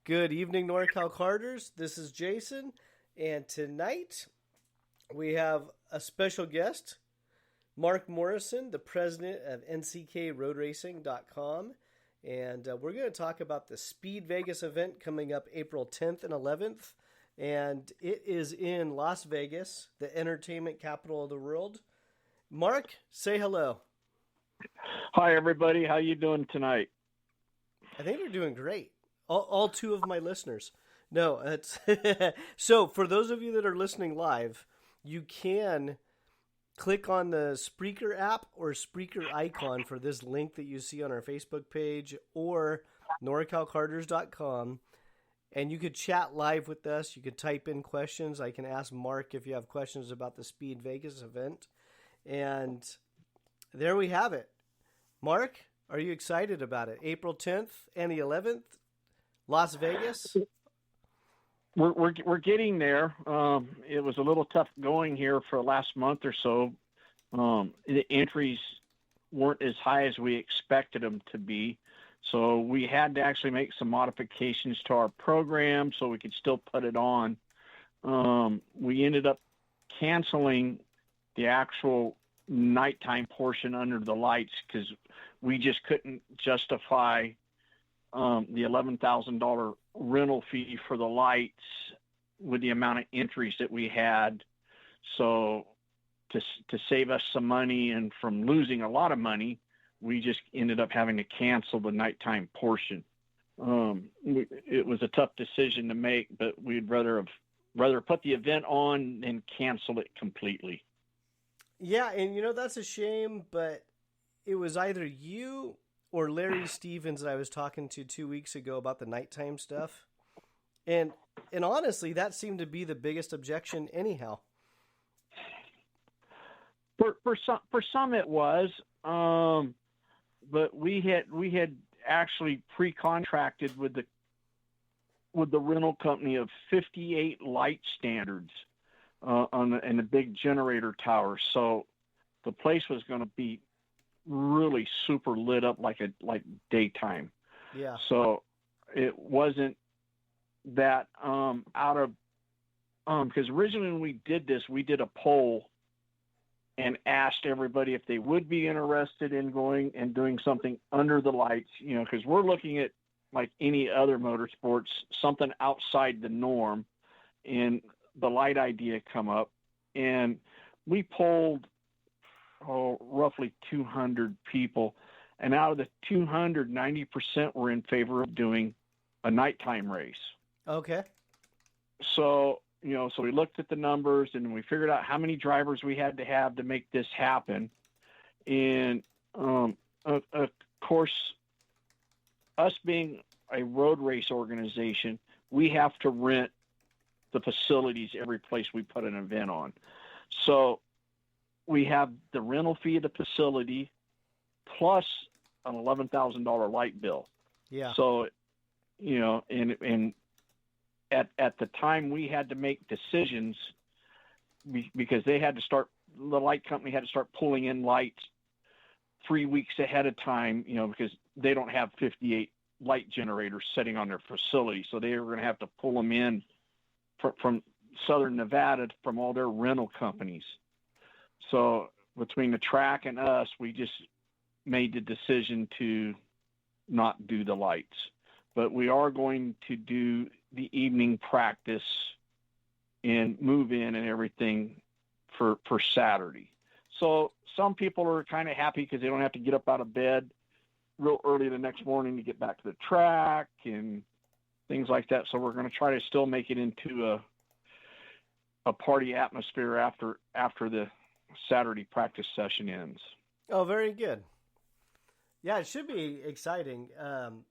Good evening, NorCal Carters. This is Jason, and tonight we have a special guest, Mark Morrison, the president of NCK and we're going to talk about the SpeedVegas event coming up April 10th and 11th, and it is in Las Vegas, the entertainment capital of the world. Mark, say hello. Hi, everybody. How you doing tonight? I think we're doing great. All two of my listeners. No, it's so for those of you that are listening live, you can click on the Spreaker app or Spreaker icon for this link that you see on our Facebook page or norcalcarters.com, and you could chat live with us. You could type in questions. I can ask Mark if you have questions about the SpeedVegas event. And there we have it. Mark, are you excited about it? April 10th and the 11th, Las Vegas? We're getting there. It was a little tough going here for the last month or so. The entries weren't as high as we expected them to be. So we had to actually make some modifications to our program so we could still put it on. We ended up canceling the actual nighttime portion under the lights because we just couldn't justify the $11,000 rental fee for the lights with the amount of entries that we had. So to save us some money and from losing a lot of money, we just ended up having to cancel the nighttime portion. It was a tough decision to make, but we'd rather put the event on than cancel it completely. Yeah, and that's a shame, but it was either you or Larry Stevens that I was talking to 2 weeks ago about the nighttime stuff. And honestly, that seemed to be the biggest objection anyhow. For some it was, but we had actually pre-contracted with the rental company of 58 light standards in the big generator tower. So the place was going to be really super lit up like daytime. Yeah. So it wasn't that out of because originally when we did this, we did a poll and asked everybody if they would be interested in going and doing something under the lights, because we're looking at like any other motorsports, something outside the norm, and the light idea come up, and we polled roughly 200 people, and out of the 200, 90% were in favor of doing a nighttime race. Okay. So we looked at the numbers and we figured out how many drivers we had to have to make this happen. And of course, us being a road race organization, we have to rent the facilities every place we put an event on. So we have the rental fee of the facility plus an $11,000 light bill. Yeah. So, and at the time we had to make decisions because the light company had to start pulling in lights 3 weeks ahead of time, because they don't have 58 light generators sitting on their facility. So they were going to have to pull them in from Southern Nevada from all their rental companies. So between the track and us, we just made the decision to not do the lights. But we are going to do the evening practice and move in and everything for Saturday. So some people are kind of happy because they don't have to get up out of bed real early the next morning to get back to the track and things like that. So we're going to try to still make it into a party atmosphere after the Saturday practice session ends. Oh, very good. Yeah, it should be exciting.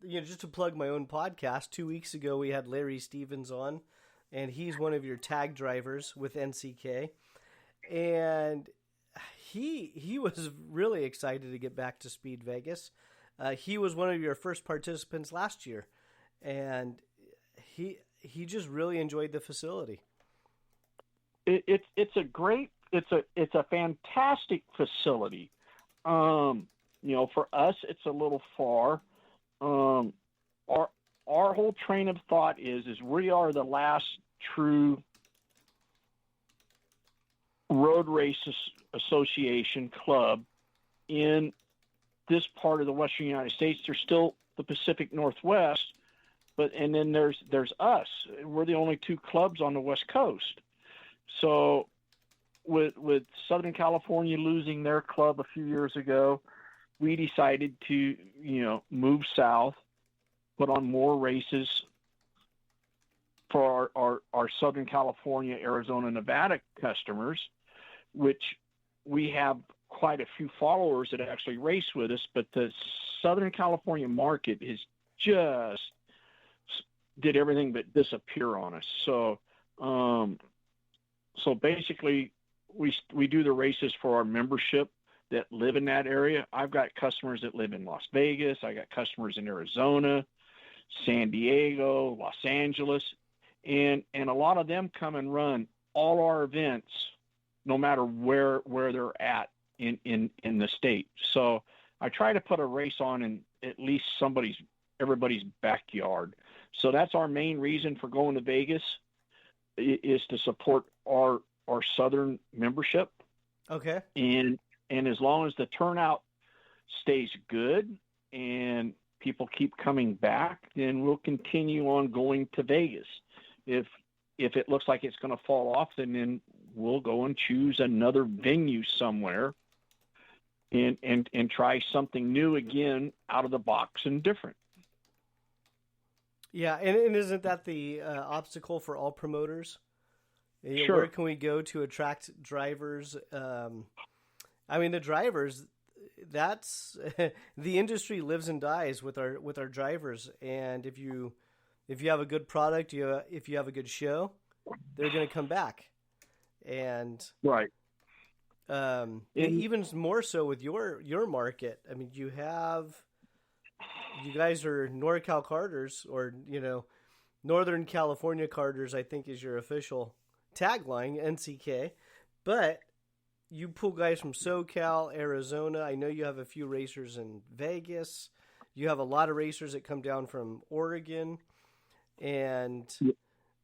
Just to plug my own podcast, 2 weeks ago we had Larry Stevens on, and he's one of your tag drivers with NCK. And he was really excited to get back to SpeedVegas. He was one of your first participants last year, and he just really enjoyed the facility. It's a fantastic facility. For us, it's a little far. Our our whole train of thought is we are the last true road race association club in this part of the Western United States. There's still the Pacific Northwest, and then there's us. We're the only two clubs on the West Coast. So with Southern California losing their club a few years ago, we decided to, move south, put on more races for our Southern California, Arizona, Nevada customers, which we have quite a few followers that actually race with us, but the Southern California market is just did everything but disappear on us. So basically we do the races for our membership that live in that area. I've got customers that live in Las Vegas. I got customers in Arizona, San Diego, Los Angeles, and a lot of them come and run all our events, no matter where they're at in the state. So I try to put a race on in at least everybody's backyard. So that's our main reason for going to Vegas, is to support our Southern membership. Okay. And as long as the turnout stays good and people keep coming back, then we'll continue on going to Vegas. If it looks like it's going to fall off, then we'll go and choose another venue somewhere and try something new again, out of the box and different. Yeah, and isn't that the obstacle for all promoters? Sure. Where can we go to attract drivers? The drivers, that's the industry lives and dies with our drivers. And if you have a good product, if you have a good show, they're going to come back. And right. Even more so with your market. I mean, you guys are NorCal Carters, or Northern California Carters, I think is your official tagline, NCK. But you pull guys from SoCal, Arizona. I know you have a few racers in Vegas. You have a lot of racers that come down from Oregon, and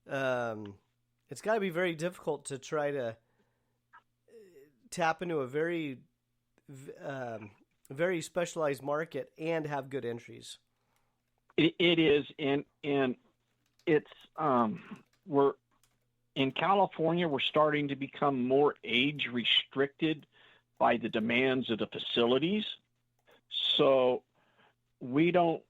it's got to be very difficult to try to tap into a very very specialized market and have good entries. It is, and it's we're in California. We're starting to become more age restricted by the demands of the facilities. So we don't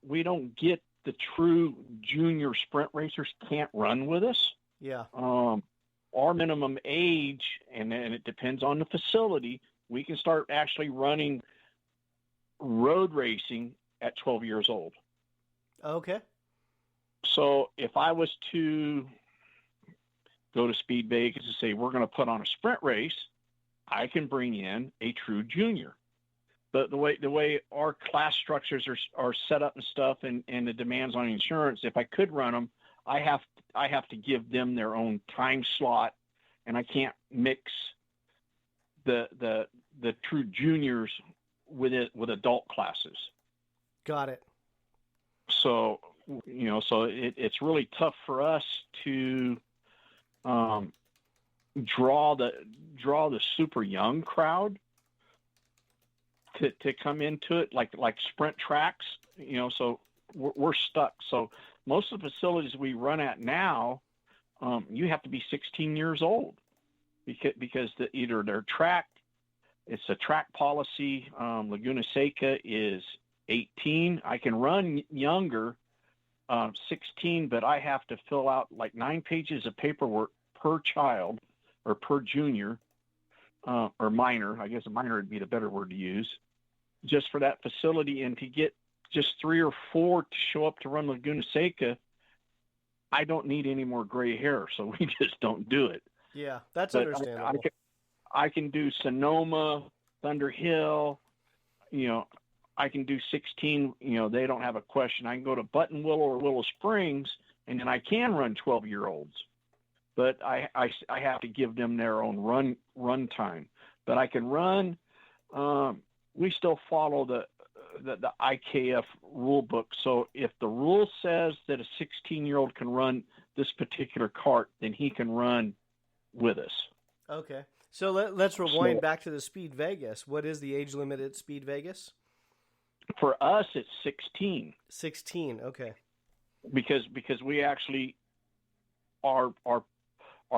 get the true junior sprint racers can't run with us. Yeah. Our minimum age, and it depends on the facility, we can start actually running road racing at 12 years old. Okay. So if I was to go to SpeedVegas and say, we're going to put on a sprint race, I can bring in a true junior. But the way our class structures are set up and stuff, and the demands on insurance, if I could run them, I have to give them their own time slot, and I can't mix the true juniors with adult classes. Got it. So it's really tough for us to draw the super young crowd to come into it, like sprint tracks. So we're stuck. So most of the facilities we run at now, you have to be 16 years old because either their track, it's a track policy. Laguna Seca is 18. I can run younger, 16, but I have to fill out like 9 pages of paperwork per child or per junior, or minor. I guess a minor would be the better word to use, just for that facility. And to get just 3 or 4 to show up to run Laguna Seca, I don't need any more gray hair, so we just don't do it. Yeah, that's understandable. I can do Sonoma, Thunder Hill, I can do 16, they don't have a question. I can go to Buttonwillow or Willow Springs, and then I can run 12-year-olds. But I have to give them their own run time. But I can run, we still follow the IKF rule book. So if the rule says that a 16-year-old can run this particular kart, then he can run with us. Okay. So let's rewind back to the Speed Vegas. What is the age limit at Speed Vegas? For us, it's 16. 16. Okay. Because we actually are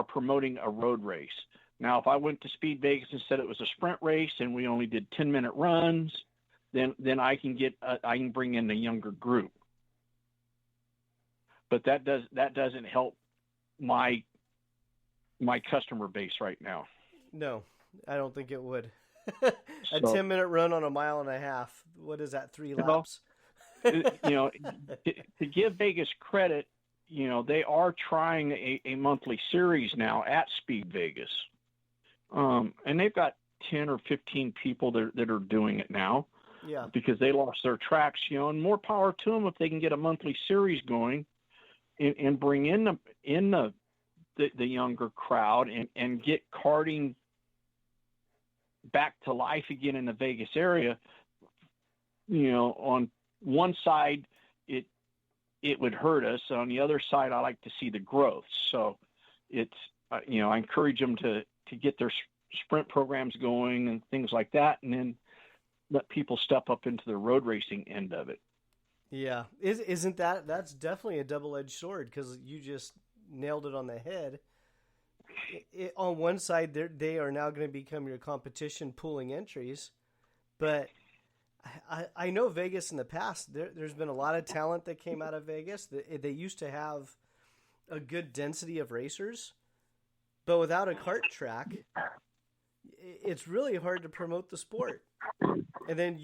promoting a road race. Now, if I went to Speed Vegas and said it was a sprint race and we only did 10-minute runs, then I can bring in a younger group. But that doesn't help my customer base right now. No, I don't think it would. A 10-minute run on a mile and a half. What is that? 3 laps? To give Vegas credit, they are trying a monthly series now at Speed Vegas. And they've got 10 or 15 people that are doing it now. Yeah. Because they lost their tracks, and more power to them if they can get a monthly series going and bring in the younger crowd and get karting back to life again in the Vegas area. On one side, it would hurt us. On the other side, I like to see the growth. So it's, I encourage them to get their sprint programs going and things like that, and then let people step up into the road racing end of it. Yeah. Isn't that's definitely a double-edged sword, because you just nailed it on the head. On one side, they are now going to become your competition pooling entries, but I know Vegas in the past, there's been a lot of talent that came out of Vegas. They used to have a good density of racers, but without a kart track, it's really hard to promote the sport. And then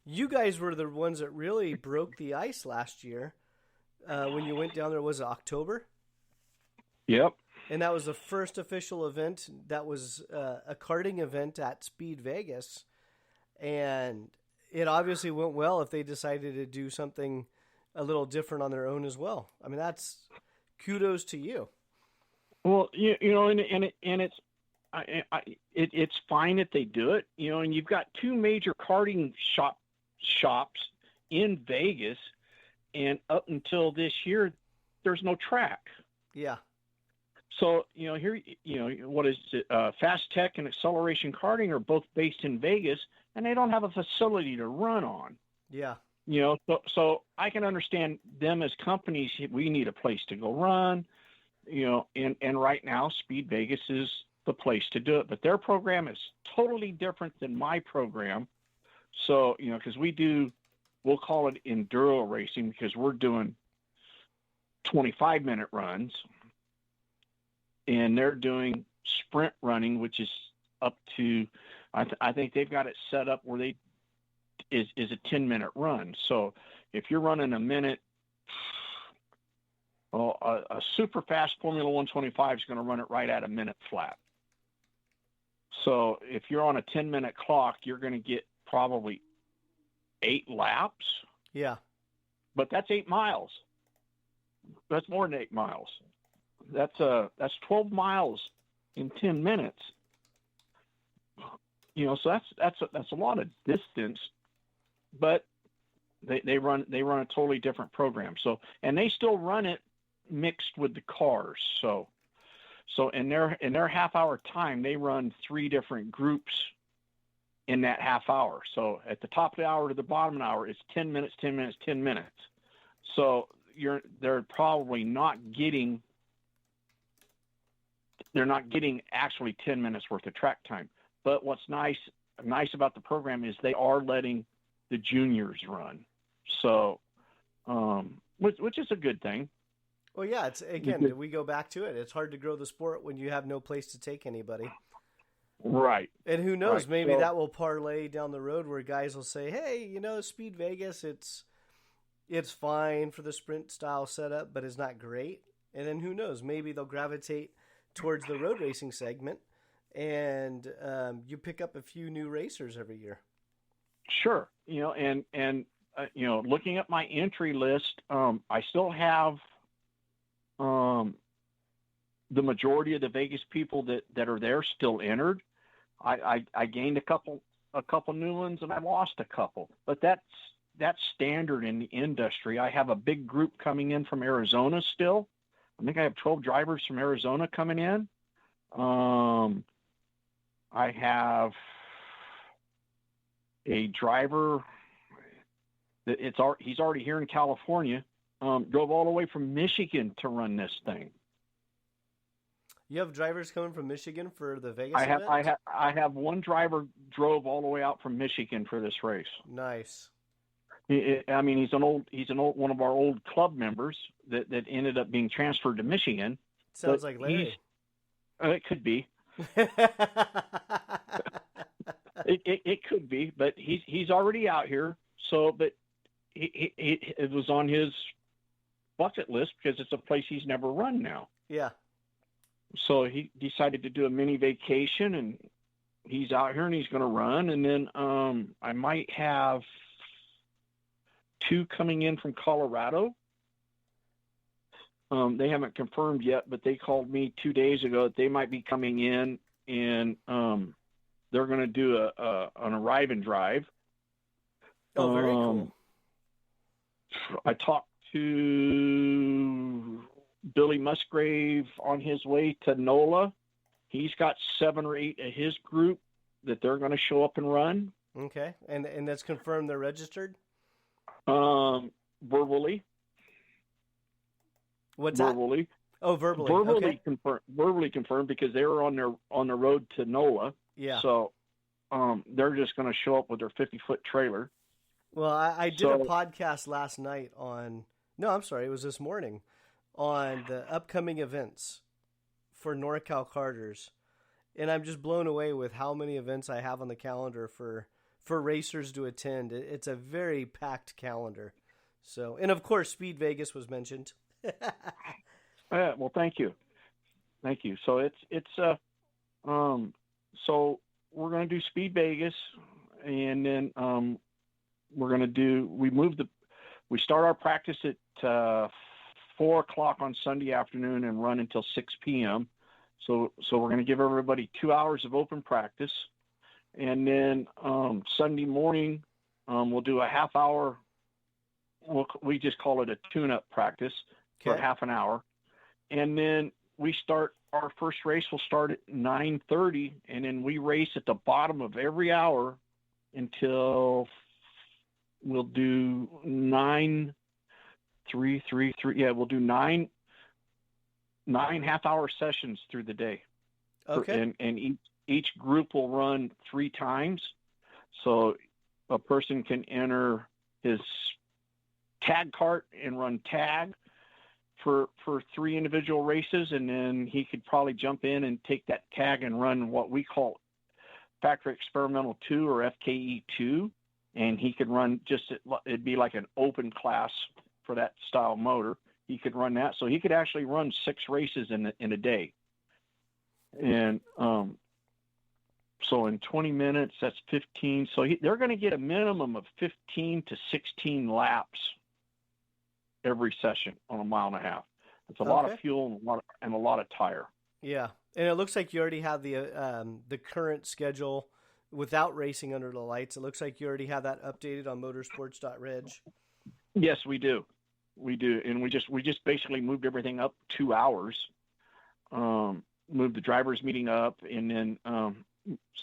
you guys were the ones that really broke the ice last year when you went down there. Was it October? Yep. And that was the first official event that was a karting event at Speed Vegas. And it obviously went well if they decided to do something a little different on their own as well. I mean, that's kudos to you. Well, it's fine that they do it, and you've got 2 major karting shops in Vegas, and up until this year, there's no track. Yeah. So, here, what is it? Fast Tech and Acceleration Karting are both based in Vegas, and they don't have a facility to run on. Yeah. So I can understand them as companies. We need a place to go run, and right now Speed Vegas is the place to do it. But their program is totally different than my program. So, because we'll call it enduro racing, because we're doing 25-minute runs, and they're doing sprint running, which is up to, I think they've got it set up where is a 10-minute run. So if you're running a minute, a super fast Formula 125 is going to run it right at a minute flat. So if you're on a 10-minute clock, you're going to get probably 8 laps. Yeah. But that's 8 miles. That's more than 8 miles. That's 12 miles in 10 minutes. So that's a lot of distance, but they run a totally different program. So, and they still run it mixed with the cars. So in their half-hour time, they run 3 different groups in that half hour. So at the top of the hour to the bottom of the hour, it's 10 minutes, 10 minutes, 10 minutes. So they're probably not getting actually 10 minutes worth of track time. But what's nice about the program is they are letting the juniors run. So, which is a good thing. Well, yeah, we go back to it. It's hard to grow the sport when you have no place to take anybody. Right. And who knows, maybe that will parlay down the road where guys will say, hey, Speed Vegas, it's fine for the sprint style setup, but it's not great. And then who knows, maybe they'll gravitate towards the road racing segment, and you pick up a few new racers every year. Sure. And looking at my entry list, I still have the majority of the Vegas people that are there still entered. I gained a couple new ones, and I lost a couple, but that's that's standard in the industry. I have a big group coming in from Arizona still. I think I have 12 drivers from Arizona coming in. I have a driver that he's already here in California. Drove all the way from Michigan to run this thing. You have drivers coming from Michigan for the Vegas event? I have one driver drove all the way out from Michigan for this race. Nice. He's one of our old club members that ended up being transferred to Michigan. Sounds like Larry. It could be. It could be, but he's already out here. So, but it was on his bucket list because it's a place he's never run now. Yeah. So he decided to do a mini vacation, and he's out here and he's going to run. And then I might have 2 coming in from Colorado. They haven't confirmed yet, but they called me 2 days ago that they might be coming in, and they're going to do an arrive and drive. Oh, very cool. I talked to Billy Musgrave on his way to NOLA. He's got 7 or 8 of his group that they're going to show up and run. Okay, and that's confirmed they're registered? Verbally. What's verbally? That? Oh, verbally. Verbally okay. confirmed. Verbally confirmed because they were on the road to NOLA. Yeah. So, they're just going to show up with their 50-foot trailer. Well, I did a podcast last night on. No, I'm sorry, it was this morning on the upcoming events for NorCal Carters, and I'm just blown away with how many events I have on the calendar for racers to attend. It's a very packed calendar. So, and of course, SpeedVegas was mentioned. Well, thank you. So so we're going to do SpeedVegas, and then we're going to we start our practice at 4:00 on Sunday afternoon and run until 6 p.m. So we're going to give everybody 2 hours of open practice, and then Sunday morning we'll do a half hour. We just call it a tune-up practice for half an hour, and then our first race will start at 9:30, and then we race at the bottom of every hour until we'll do 9, 3, 3, 3. Yeah, we'll do 9 half-hour sessions through the day. Okay. And each group will run 3 times, so a person can enter his tag cart and run tag for 3 individual races, and then he could probably jump in and take that tag and run what we call Factory Experimental 2 or FKE 2, and he could run it'd be like an open class for that style motor. He could run that, so he could actually run 6 races in a day. And so in 20 minutes, that's 15. So they're going to get a minimum of 15 to 16 laps every session on a mile and a half. It's a lot of fuel and a lot of tire. Yeah, and it looks like you already have the current schedule without racing under the lights. It looks like you already have that updated on motorsports.reg. Yes, we do. And we just basically moved everything up 2 hours. Moved the drivers meeting up, and then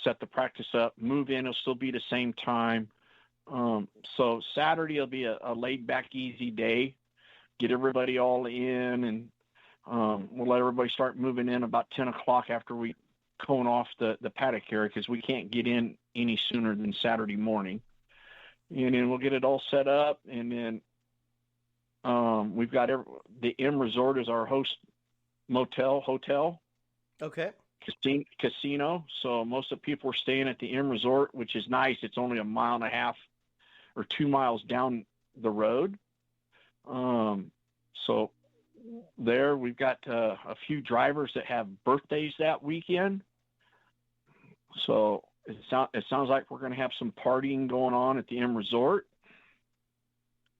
set the practice up. Move in, it'll still be the same time. So Saturday will be a laid back, easy day. Get everybody all in, and we'll let everybody start moving in about 10 o'clock after we cone off the paddock area, because we can't get in any sooner than Saturday morning. And then we'll get it all set up, and then we've got the M Resort as our host hotel. Okay. Casino. So most of the people are staying at the M Resort, which is nice. It's only a mile and a half or 2 miles down the road. So there we've got a few drivers that have birthdays that weekend. So it sounds like we're going to have some partying going on at the M Resort.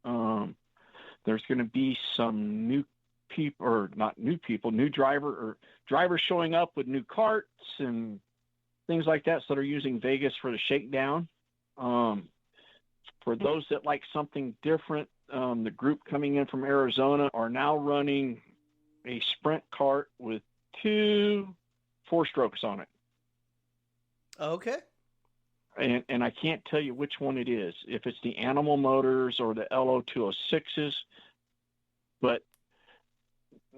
There's going to be some new people, or not new people, new drivers showing up with new carts and things like that. So they're using Vegas for the shakedown. for those that like something different, the group coming in from Arizona are now running a sprint cart with 2 4-strokes on it. Okay. And I can't tell you which one it is, if it's the Animal Motors or the LO206s, but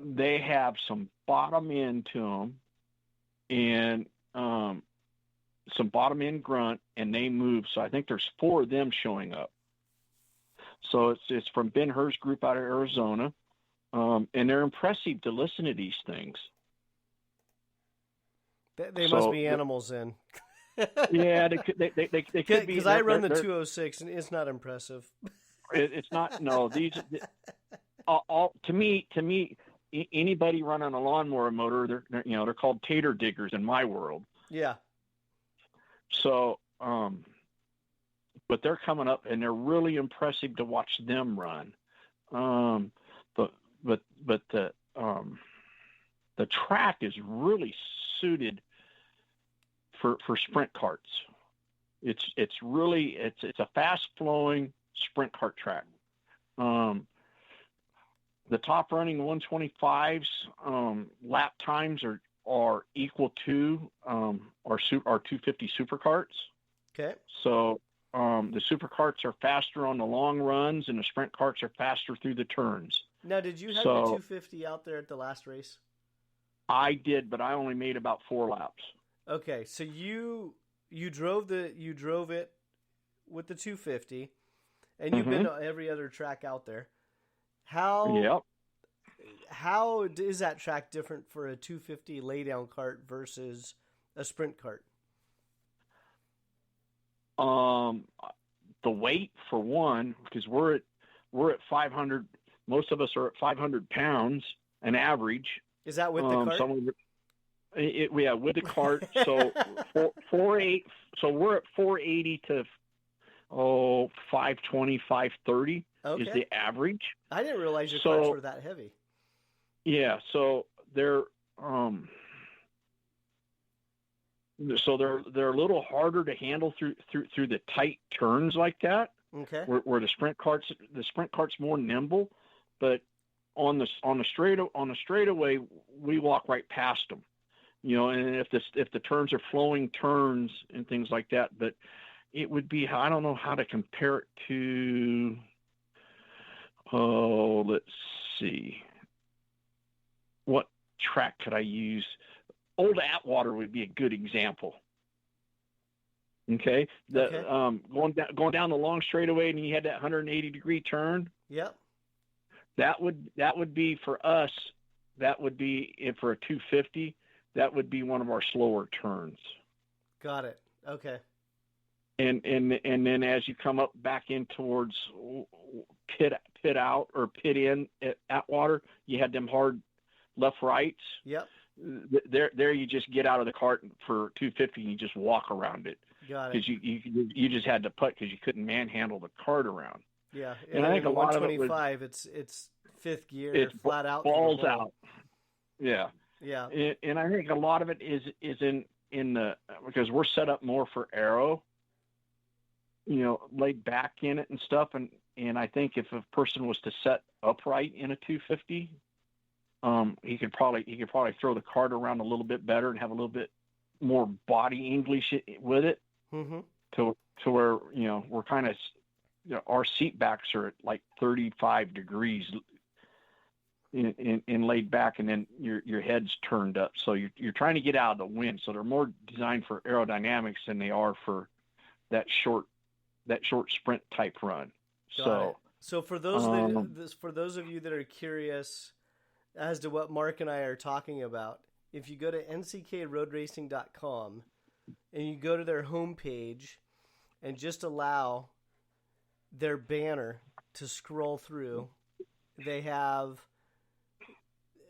they have some bottom end to them and some bottom end grunt, and they move. So I think there's 4 of them showing up. So it's from Ben Hur's group out of Arizona, and they're impressive to listen to these things. They must be animals then. Yeah, they could be. Because I run the 206 and it's not impressive. It's not. No, these all to me. Anybody running a lawnmower motor, they're called tater diggers in my world. Yeah. So, but they're coming up and they're really impressive to watch them run. But the track is really suited for sprint carts. It's a fast flowing sprint cart track. The top running 125s lap times are equal to our 250 supercarts. Okay. So the supercarts are faster on the long runs, and the sprint carts are faster through the turns. Now, did you have the 250 out there at the last race? I did, but I only made about 4 laps. Okay, so you drove it with the 250, and you've been to every other track out there. How is that track different for a 250 laydown cart versus a sprint cart? The weight, for one, because we're at 500. Most of us are at 500 pounds an average. Is that with the cart? With the cart. So 4.8. So we're at 480 to 520, 530 is the average. I didn't realize your carts were that heavy. Yeah, so they're they're a little harder to handle through the tight turns like that. Okay. Where the sprint cart's more nimble, but on the straightaway we walk right past them, and if the turns are flowing turns and things like that, but it would be, I don't know how to compare it to. Oh, let's see. What track could I use? Old Atwater would be a good example. Okay, going down the long straightaway, and you had that 180-degree turn. Yep. That would be for us. That would be, if for a 250. That would be one of our slower turns. Got it. Okay. And then as you come up back in towards pit out or pit in at Atwater, you had them hard left rights. Yep. There you just get out of the cart for 250 and you just walk around it. Got it. Because you just had to putt because you couldn't manhandle the cart around. Yeah, and I think a lot of it was, it's fifth gear, flat out, balls out. Yeah. Yeah. And I think a lot of it is in the, because we're set up more for aero, laid back in it and stuff, and I think if a person was to set upright in a 250, he could probably throw the cart around a little bit better and have a little bit more body English with it. Mm-hmm. To where we're kind of, our seat backs are at like 35 degrees in laid back, and then your head's turned up, so you're trying to get out of the wind. So they're more designed for aerodynamics than they are for that short sprint type run. So for those of you that are curious as to what Mark and I are talking about, if you go to nckroodracing.com and you go to their homepage and just allow their banner to scroll through, they have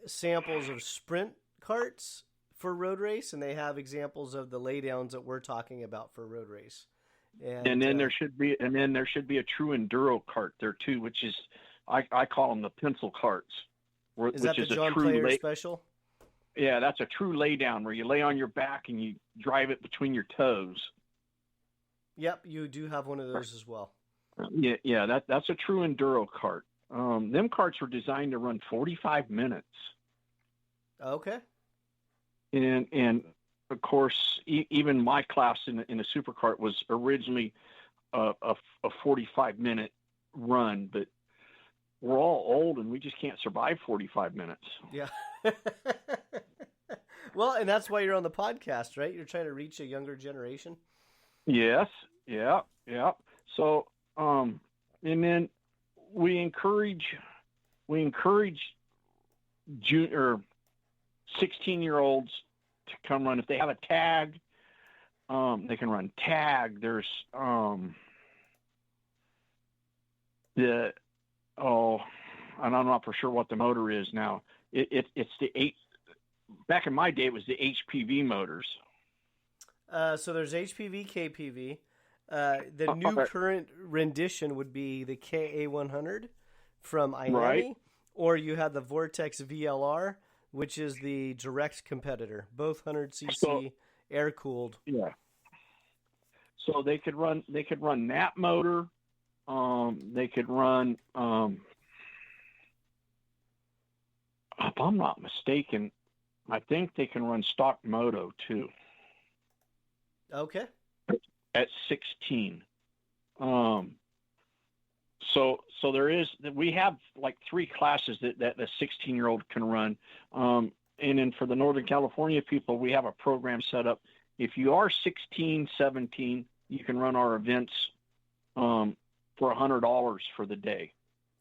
samples of sprint carts for road race, and they have examples of the laydowns that we're talking about for road race. And then there should be a true enduro cart there too, which is, I call them the pencil carts. Is that the John Player special? Yeah, that's a true laydown where you lay on your back and you drive it between your toes. Yep, you do have one of those as well. Yeah, that's a true enduro kart. Them karts were designed to run 45 minutes. Okay. And of course, even my class in a supercart was originally a 45-minute run, but we're all old and we just can't survive 45 minutes. Yeah. Well, and that's why you're on the podcast, right? You're trying to reach a younger generation. Yes. Yeah. So, and then we encourage junior 16-year-olds to come run. If they have a tag, they can run tag. There's and I'm not for sure what the motor is now. It's the 8. Back in my day, it was the HPV motors. So there's HPV, KPV. The new current rendition would be the KA100 from Miami, Right. Or you had the Vortex VLR, which is the direct competitor, both 100cc air cooled. Yeah. So they could run that motor. They could run. If I'm not mistaken, I think they can run stock moto too. Okay. At 16. So we have like 3 classes that a 16-year-old can run. And then for the Northern California people, we have a program set up. If you are 16, 17, you can run our events for $100 for the day.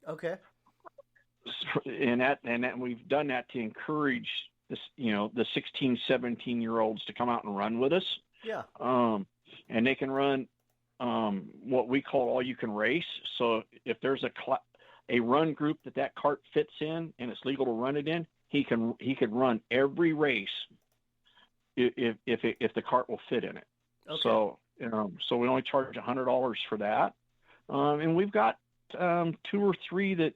Okay. And we've done that to encourage this, the 16, 17-year-olds to come out and run with us. Yeah. And they can run what we call all you can race. So if there's a run group that cart fits in and it's legal to run it in, he could run every race if the cart will fit in it. Okay. So we only charge $100 for that. And we've got 2 or 3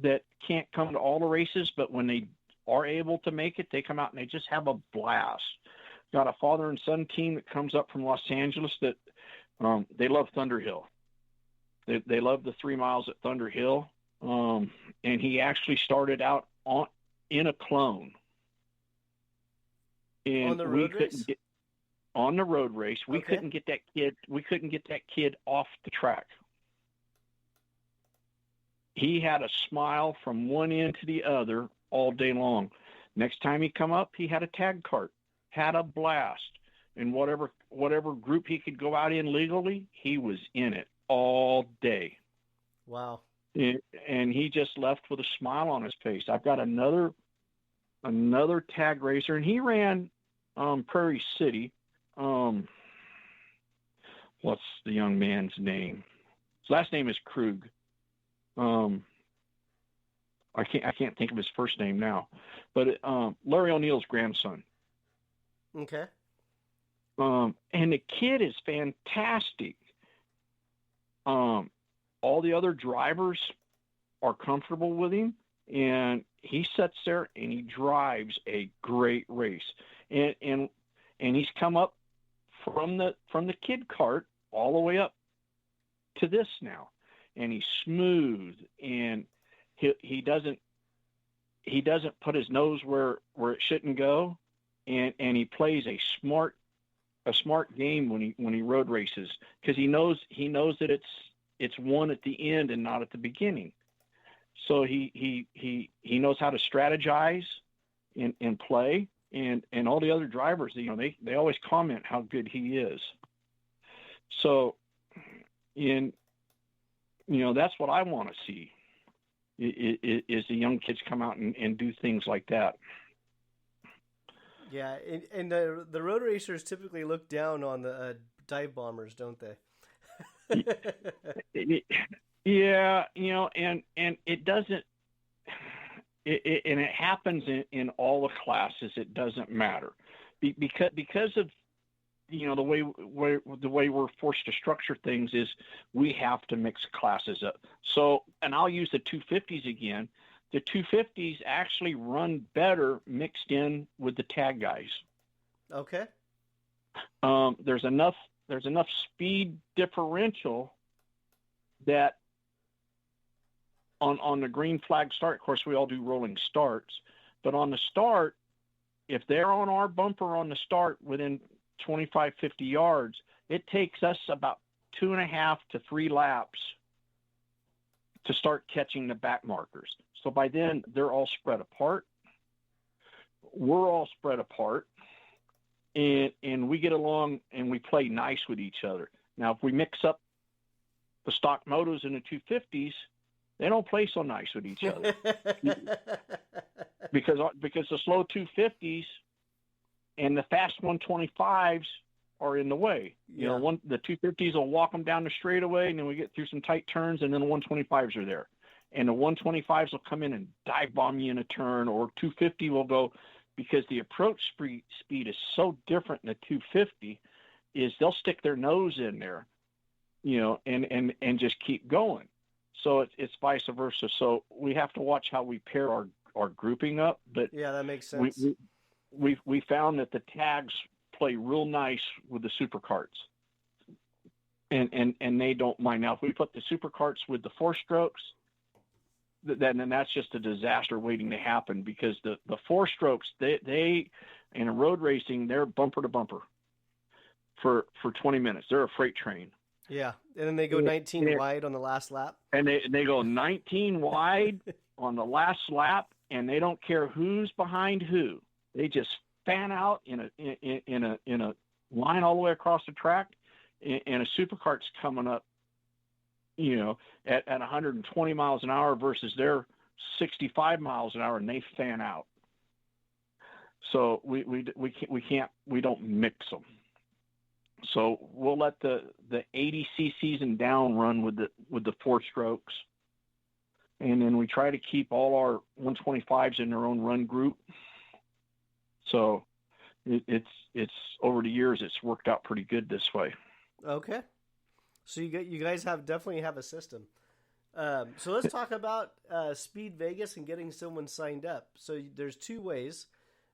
that can't come to all the races, but when they are able to make it, they come out and they just have a blast. Got a father and son team that comes up from Los Angeles that they love Thunderhill. They love the 3 miles at Thunderhill. And he actually started out in a clone. And on the road race? On the road race. We Okay. couldn't get that kid off the track. He had a smile from one end to the other all day long. Next time he come up, he had a tag cart, had a blast. And whatever group he could go out in legally, he was in it all day. Wow. And he just left with a smile on his face. I've got another tag racer, and he ran Prairie City. What's the young man's name? His last name is Krug. I can't think of his first name now, but Larry O'Neill's grandson. Okay. And the kid is fantastic. All the other drivers are comfortable with him, and he sits there and he drives a great race. And he's come up from the kid cart all the way up to this now, and he's smooth, and he doesn't put his nose where it shouldn't go, and he plays a smart game when he road races, because he knows that it's won at the end and not at the beginning. So he knows how to strategize and play, and all the other drivers, they always comment how good he is. So that's what I want to see is the young kids come out and do things like that. Yeah, and the road racers typically look down on the dive bombers, don't they? Yeah, and it doesn't. And it happens in all the classes. It doesn't matter because of the way we're forced to structure things is we have to mix classes up. So, and I'll use the 250s again. The 250s actually run better mixed in with the tag guys. Okay. There's enough speed differential that on the green flag start, of course, we all do rolling starts, but on the start, if they're on our bumper on the start within 25, 50 yards, it takes us about 2.5 to 3 laps to start catching the back markers. So by then, they're all spread apart. We're all spread apart, and we get along and we play nice with each other. Now, if we mix up the stock motos and the 250s, they don't play so nice with each other because the slow 250s and the fast 125s are in the way. You know, the 250s will walk them down the straightaway, and then we get through some tight turns, and then the 125s are there. And the 125s will come in and dive bomb you in a turn, or 250 will go, because the approach speed is so different in the 250, is they'll stick their nose in there, you know, and just keep going. So it's vice versa. So we have to watch how we pair our grouping up. But yeah, that makes sense. We found that the tags play real nice with the super carts, and they don't mind. Now, if we put the super carts with the 4-strokes, then that's just a disaster waiting to happen, because the 4-strokes, they in a road racing, they're bumper to bumper for 20 minutes. They're a freight train. Yeah, and then they go 19 wide on the last lap. And they go 19 wide on the last lap, and they don't care who's behind who. They just fan out in a line all the way across the track, and a supercart's coming up, you know, at 120 miles an hour versus their 65 miles an hour, and they fan out. So we don't mix them. So we'll let the 80 cc's and down run with the 4-strokes, and then we try to keep all our 125s in their own run group. So it's over the years, it's worked out pretty good this way. Okay, so you guys definitely have a system. So let's talk about SpeedVegas and getting someone signed up. So there's 2 ways.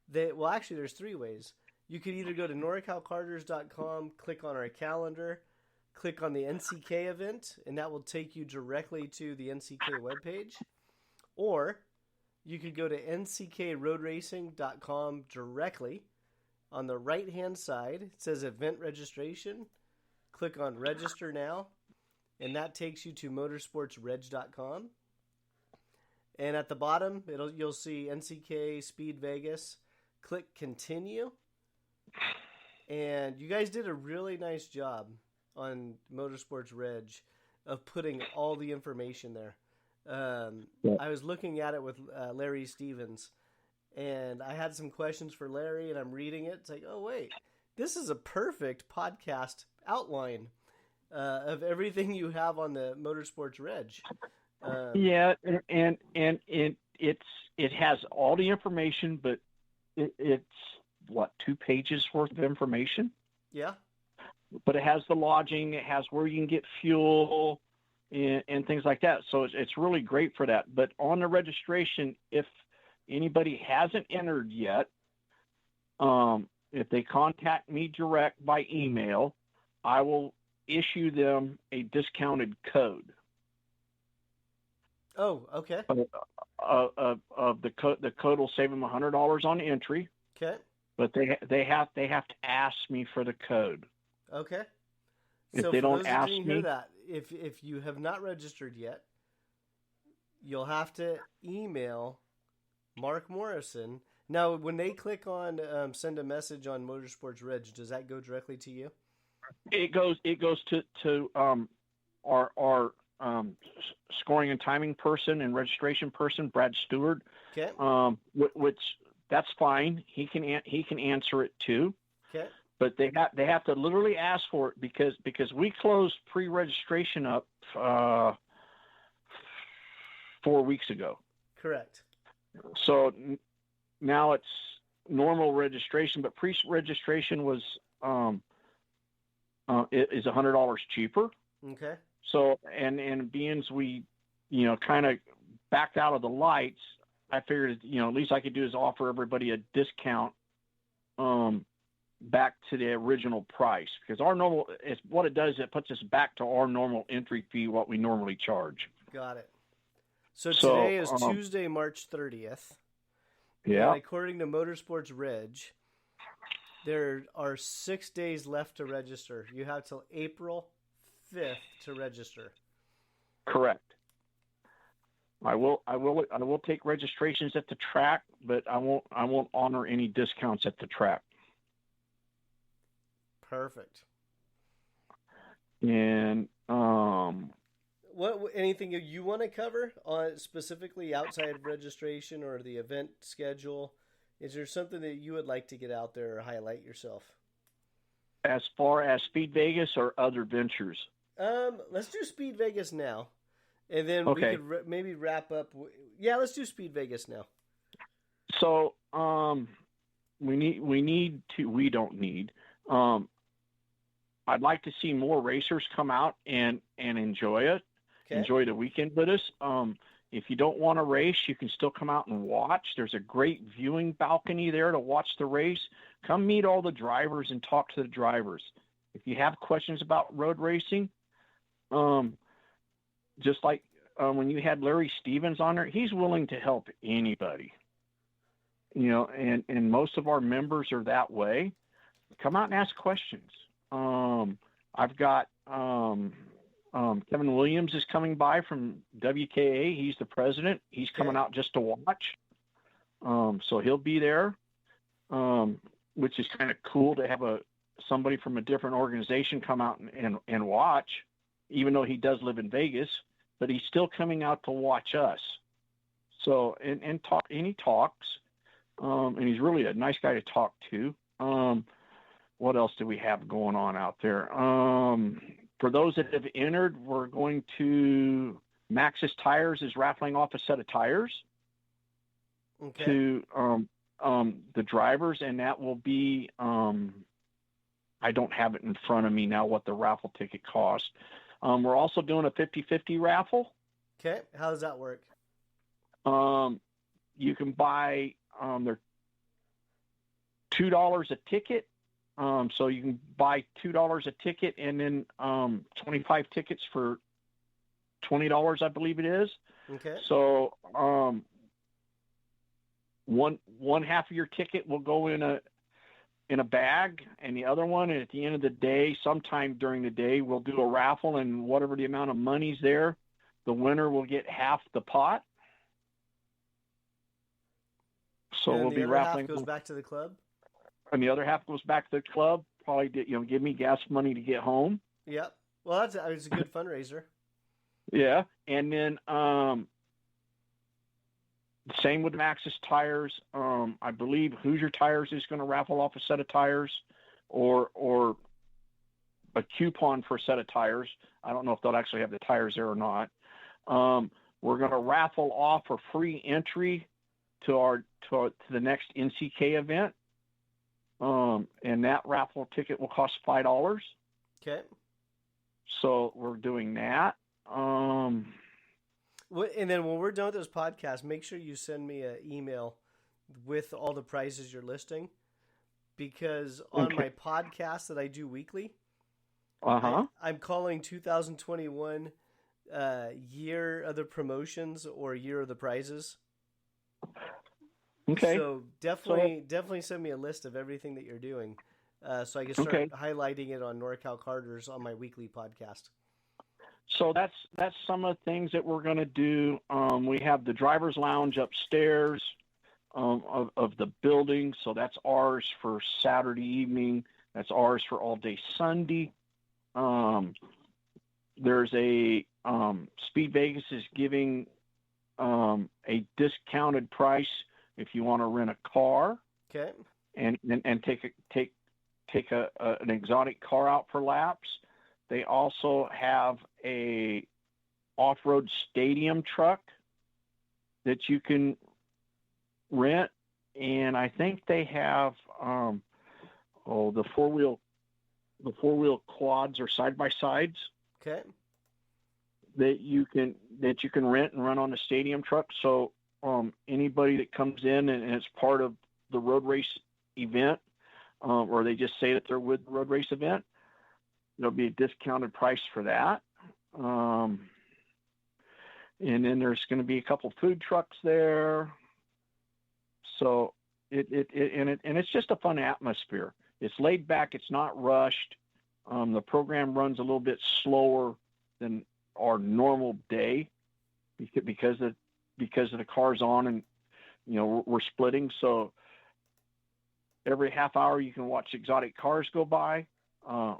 There's 3 ways. You could either go to norcalcarters.com, click on our calendar, click on the NCK event, and that will take you directly to the NCK webpage. Or you could go to nckroadracing.com directly. On the right-hand side, it says event registration. Click on register now, and that takes you to motorsportsreg.com. And at the bottom, you'll see NCK SpeedVegas. Click continue. And you guys did a really nice job on Motorsports Reg of putting all the information there. I was looking at it with Larry Stevens, and I had some questions for Larry, and I'm reading it. It's like, oh, wait, this is a perfect podcast outline of everything you have on the Motorsports Reg. Yeah, and it has all the information, but it's what, 2 pages worth of information? Yeah. But it has the lodging, it has where you can get fuel and things like that. So it's really great for that. But on the registration, if anybody hasn't entered yet, if they contact me direct by email, I will issue them a discounted code. Oh, okay. The code will save them $100 on entry. Okay. But they have to ask me for the code. Okay. If so they for don't those ask that didn't me, hear that, if you have not registered yet, you'll have to email Mark Morrison. Now, when they click on send a message on Motorsports Reg, does that go directly to you? It goes to our scoring and timing person and registration person, Brad Stewart. Okay. Which that's fine. He can answer it too. Okay. But they have to literally ask for it because we closed pre-registration up 4 weeks ago. Correct. So now it's normal registration, but pre-registration was is $100 cheaper. Okay. So and being we kind of backed out of the lights, I figured at least I could do is offer everybody a discount back to the original price, because our normal is what it does. It puts us back to our normal entry fee, what we normally charge. Got it. So today is Tuesday, March 30th. Yeah. And according to Motorsports Reg, there are 6 days left to register. You have till April 5th to register. Correct. I will take registrations at the track, but I won't honor any discounts at the track. Perfect. And anything you want to cover on specifically outside of registration or the event schedule? Is there something that you would like to get out there or highlight yourself? As far as SpeedVegas or other ventures? Let's do SpeedVegas now. And then we could maybe wrap up. Let's do SpeedVegas now. So, we don't need. I'd like to see more racers come out and enjoy it. Okay. Enjoy the weekend with us. If you don't want to race, you can still come out and watch. There's a great viewing balcony there to watch the race. Come meet all the drivers and talk to the drivers. If you have questions about road racing, just like when you had Larry Stevens on there, he's willing to help anybody. And most of our members are that way. Come out and ask questions. I've got Kevin Williams is coming by from WKA. He's the president. He's coming out just to watch. So he'll be there, which is kind of cool to have somebody from a different organization come out and watch, even though he does live in Vegas, but he's still coming out to watch us. So, and talk, and he talks, and he's really a nice guy to talk to. What else do we have going on out there? For those that have entered, we're going to Maxxis Tires is raffling off a set of tires to the drivers, and that will be I don't have it in front of me now what the raffle ticket costs. We're also doing a 50-50 raffle. Okay, how does that work? You can buy they're $2 a ticket. So you can buy $2 a ticket and then 25 tickets for $20, I believe it is. Okay. So one half of your ticket will go in a bag, and the other one, and at the end of the day, sometime during the day, we'll do a raffle, and whatever the amount of money's there, the winner will get half the pot. So and we'll be raffling. Half goes back to the club. And the other half goes back to the club. Probably, give me gas money to get home. Yep. Well, it's a good fundraiser. Yeah, and then same with Maxxis Tires. I believe Hoosier Tires is going to raffle off a set of tires, or a coupon for a set of tires. I don't know if they'll actually have the tires there or not. We're going to raffle off a free entry to the next NCK event. And that raffle ticket will cost $5. Okay. So we're doing that. And then when we're done with this podcast, make sure you send me an email with all the prices you're listing, because on my podcast that I do weekly, I'm calling 2021 year of the promotions or year of the prizes. Okay. So definitely send me a list of everything that you're doing, so I can start highlighting it on NorCal Carters on my weekly podcast. So that's some of the things that we're going to do. We have the driver's lounge upstairs of the building, so that's ours for Saturday evening. That's ours for all day Sunday. There's a SpeedVegas is giving a discounted price if you want to rent a car, okay, and take an exotic car out for laps. They also have a off-road stadium truck that you can rent, and I think they have the four-wheel quads or side-by-sides. Okay. That you can rent and run on the stadium truck. So anybody that comes in and it's part of the road race event, or they just say that they're with the road race event, there'll be a discounted price for that. And then there's going to be a couple food trucks there. So it's just a fun atmosphere. It's laid back. It's not rushed. The program runs a little bit slower than our normal day because of the cars on, and we're splitting. So every half hour you can watch exotic cars go by.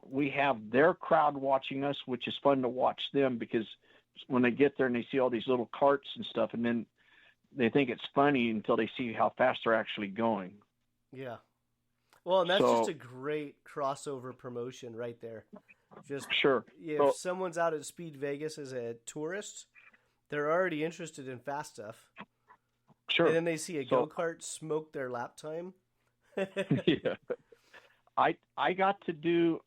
We have their crowd watching us, which is fun to watch them, because when they get there and they see all these little carts and stuff, and then they think it's funny until they see how fast they're actually going. Yeah. Well, and that's just a great crossover promotion right there. Just sure. If someone's out at SpeedVegas as a tourist, they're already interested in fast stuff. Sure. And then they see a go-kart smoke their lap time. Yeah. I got to do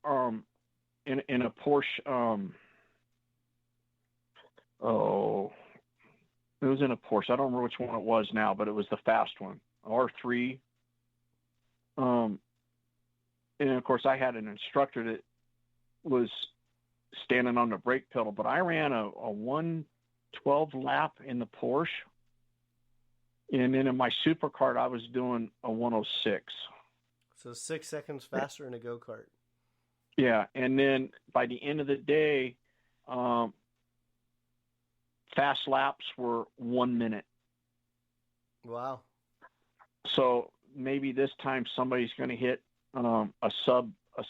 in a Porsche. It was in a Porsche. I don't remember which one it was now, but it was the fast one, R3. And of course, I had an instructor that was standing on the brake pedal, but I ran a 112 lap in the Porsche, and then in my supercart, I was doing a 106. So 6 seconds faster in a go-kart. Yeah, and then by the end of the day, fast laps were 1 minute. Wow. So maybe this time somebody's going to hit a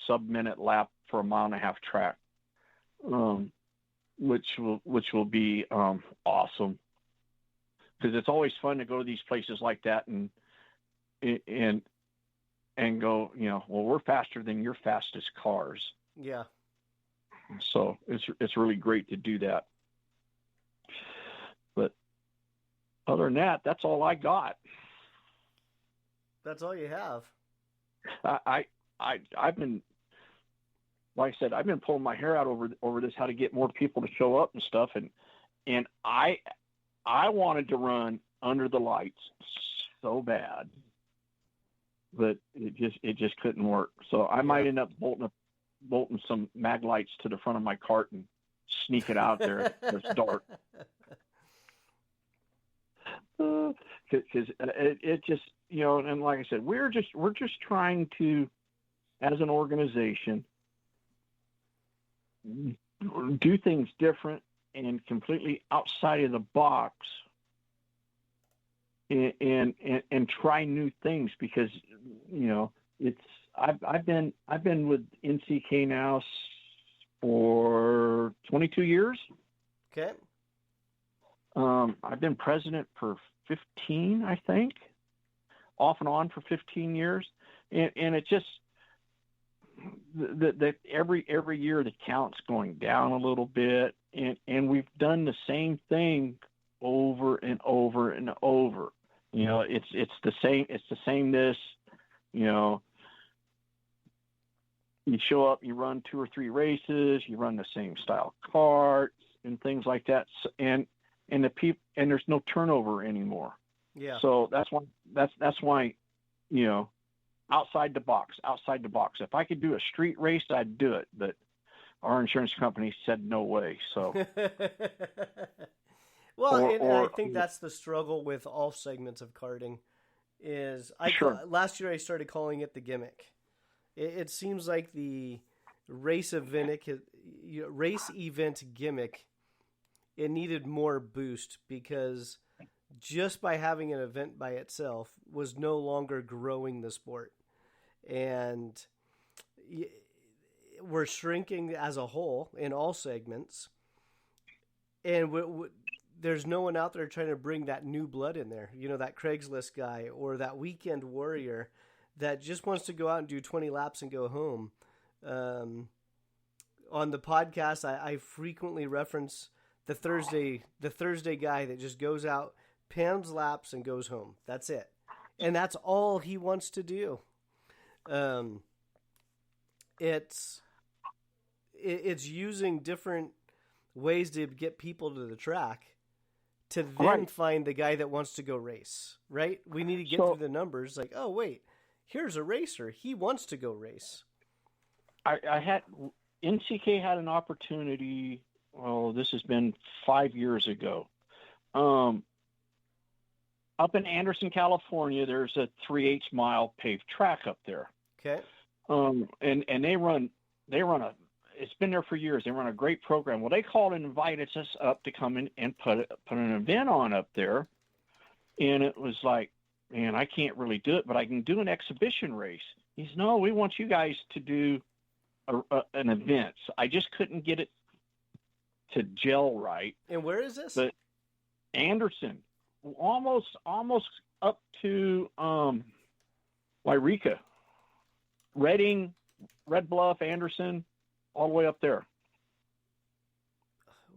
sub-minute lap for a 1.5 mile track, which will be awesome, because it's always fun to go to these places like that and go, well, we're faster than your fastest cars. Yeah. So it's really great to do that. But other than that, that's all I got. That's all you have. I've been, like I said, I've been pulling my hair out over this, how to get more people to show up and stuff. And I wanted to run under the lights so bad, but it just couldn't work. So I might end up bolting some mag lights to the front of my cart and sneak it out there. It's dark. Because it just, and like I said, we're just trying to, as an organization, do things different and completely outside of the box, and try new things, because I've been with NCK now for 22 years. Okay. I've been president for 15, I think, off and on for 15 years. And it just, that every year the count's going down a little bit, and we've done the same thing over and over and over. It's the same this, you show up, you run 2 or 3 races, you run the same style carts and things like that. And there's no turnover anymore. Yeah. So that's why, outside the box. If I could do a street race, I'd do it, but our insurance company said no way. So, well, I think that's the struggle with all segments of karting. Last year I started calling it the gimmick. It seems like the race event gimmick, it needed more boost, because just by having an event by itself was no longer growing the sport. And we're shrinking as a whole in all segments. And there's no one out there trying to bring that new blood in there. That Craigslist guy or that weekend warrior that just wants to go out and do 20 laps and go home. On the podcast, I frequently reference the Thursday guy that just goes out, pounds laps, and goes home. That's it. And that's all he wants to do. It's using different ways to get people to the track to then find the guy that wants to go race, right? We need to get through the numbers. Like, oh, wait, here's a racer. He wants to go race. I had NCK had an opportunity. Well, this has been 5 years ago. Up in Anderson, California, there's a 3/8 mile paved track up there. Okay. And they run a. It's been there for years. They run a great program. Well, they called and invited us up to come in and put an event on up there, and it was like, man, I can't really do it, but I can do an exhibition race. He said, no, we want you guys to do an event. So I just couldn't get it to gel right. And where is this? But Anderson, almost up to Wairika, Redding, Red Bluff, Anderson, all the way up there.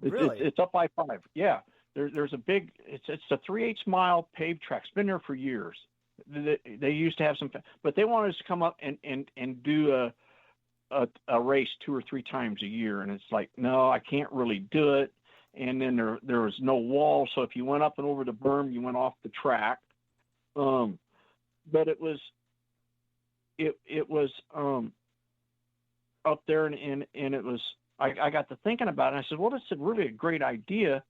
Really? It's up I 5. Yeah. There's a big. It's a 3/8 mile paved track. It's been there for years. They used to have some, but they wanted us to come up and do a race 2 or 3 times a year, and it's like, no, I can't really do it. And then there was no wall, so if you went up and over the berm, you went off the track. But it was up there, and it was. I got to thinking about it. And I said, well, it's really a great idea,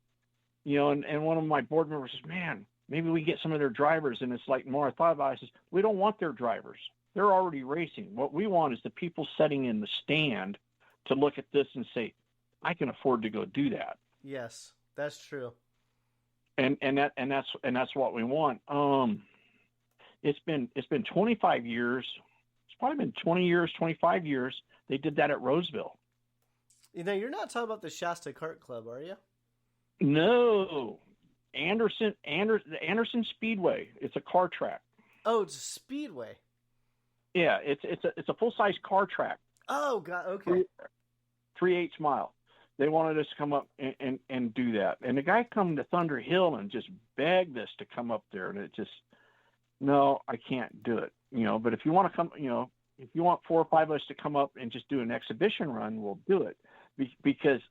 And one of my board members says, man, maybe we get some of their drivers. And it's like, the more I thought about it, I says, we don't want their drivers. They're already racing. What we want is the people sitting in the stand to look at this and say, I can afford to go do that. Yes, that's true. And that's what we want. It's been 25 years. It's probably been 20 years, 25 years. They did that at Roseville. You're not talking about the Shasta Kart Club, are you? No, the Anderson Speedway. It's a car track. Oh, it's a speedway. Yeah, it's a full size car track. Oh God, okay. 3/8 mile. They wanted us to come up and do that. And the guy come to Thunder Hill and just begged us to come up there, and it just, no, I can't do it. But if you want to come, if you want 4 or 5 of us to come up and just do an exhibition run, we'll do it. Because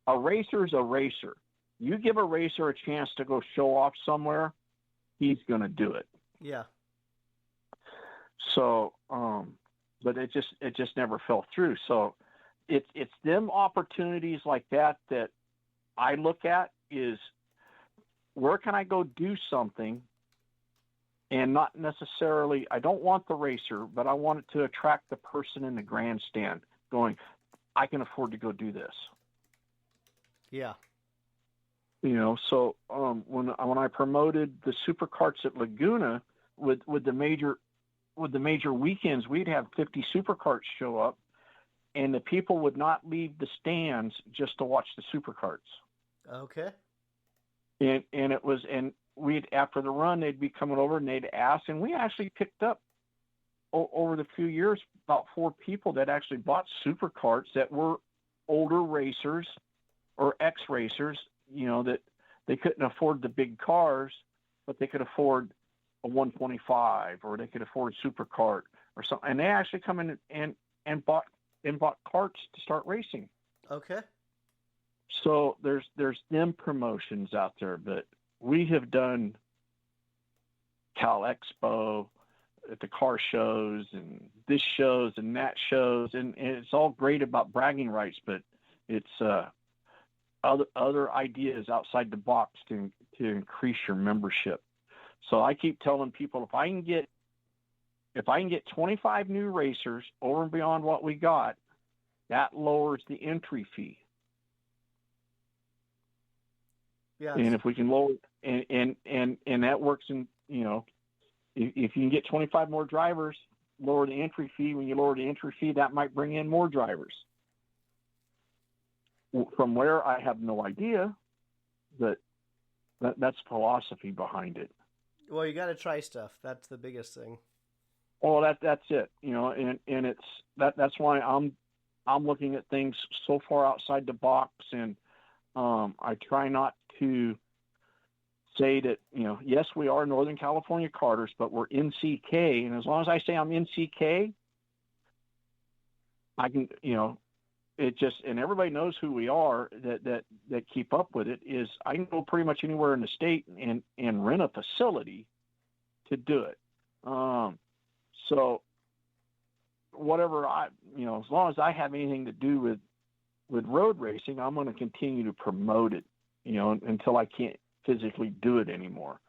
a racer is a racer. You give a racer a chance to go show off somewhere, he's going to do it. Yeah. So, but it just never fell through. So it's them opportunities like that I look at is, where can I go do something? And not necessarily, I don't want the racer, but I want it to attract the person in the grandstand going, I can afford to go do this. Yeah. So when I promoted the supercarts at Laguna with the major weekends, we'd have 50 supercarts show up, and the people would not leave the stands just to watch the supercarts. Okay. And we'd, after the run, they'd be coming over and they'd ask, and we actually picked up over the few years about 4 people that actually bought supercarts that were older racers or ex-racers, that they couldn't afford the big cars, but they could afford a 125, or they could afford a supercart or something. And they actually come in and bought carts to start racing. Okay. So there's them promotions out there, but we have done Cal Expo at the car shows and this shows and that shows, and it's all great about bragging rights, but it's other ideas outside the box to increase your membership. So I keep telling people, if I can get 25 new racers over and beyond what we got, that lowers the entry fee. Yeah. And if we can lower, and that works in, if you can get 25 more drivers, lower the entry fee. When you lower the entry fee, that might bring in more drivers. From where, I have no idea, but that's philosophy behind it. Well, you got to try stuff. That's the biggest thing. Oh, that's it. And it's that's why I'm looking at things so far outside the box, and I try not to say that, yes, we are Northern California karters, but we're NCK. And as long as I say I'm NCK, I can, it just, and everybody knows who we are that keep up with it, is I can go pretty much anywhere in the state and rent a facility to do it. So whatever as long as I have anything to do with road racing, I'm going to continue to promote it, until I can't physically do it anymore.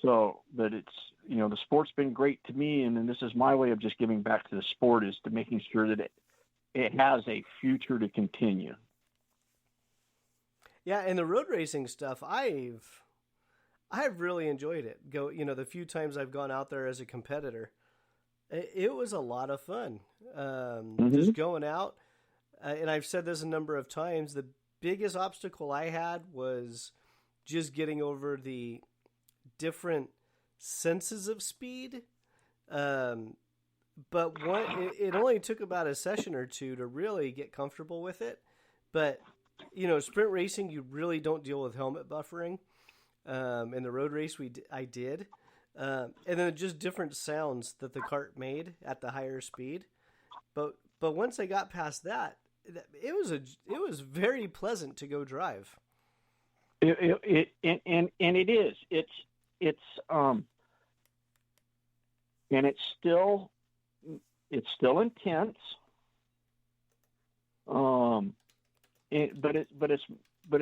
So, but it's, the sport's been great to me. And then this is my way of just giving back to the sport, is to making sure that it has a future to continue. Yeah. And the road racing stuff, I've really enjoyed it. The few times I've gone out there as a competitor, it was a lot of fun. Just going out. And I've said this a number of times, the biggest obstacle I had was just getting over the different senses of speed. But it only took about a session or two to really get comfortable with it. But, sprint racing, you really don't deal with helmet buffering. In the road race, I did. And then just different sounds that the cart made at the higher speed. But once I got past that, it was very pleasant to go drive. And it is. And it's still intense. But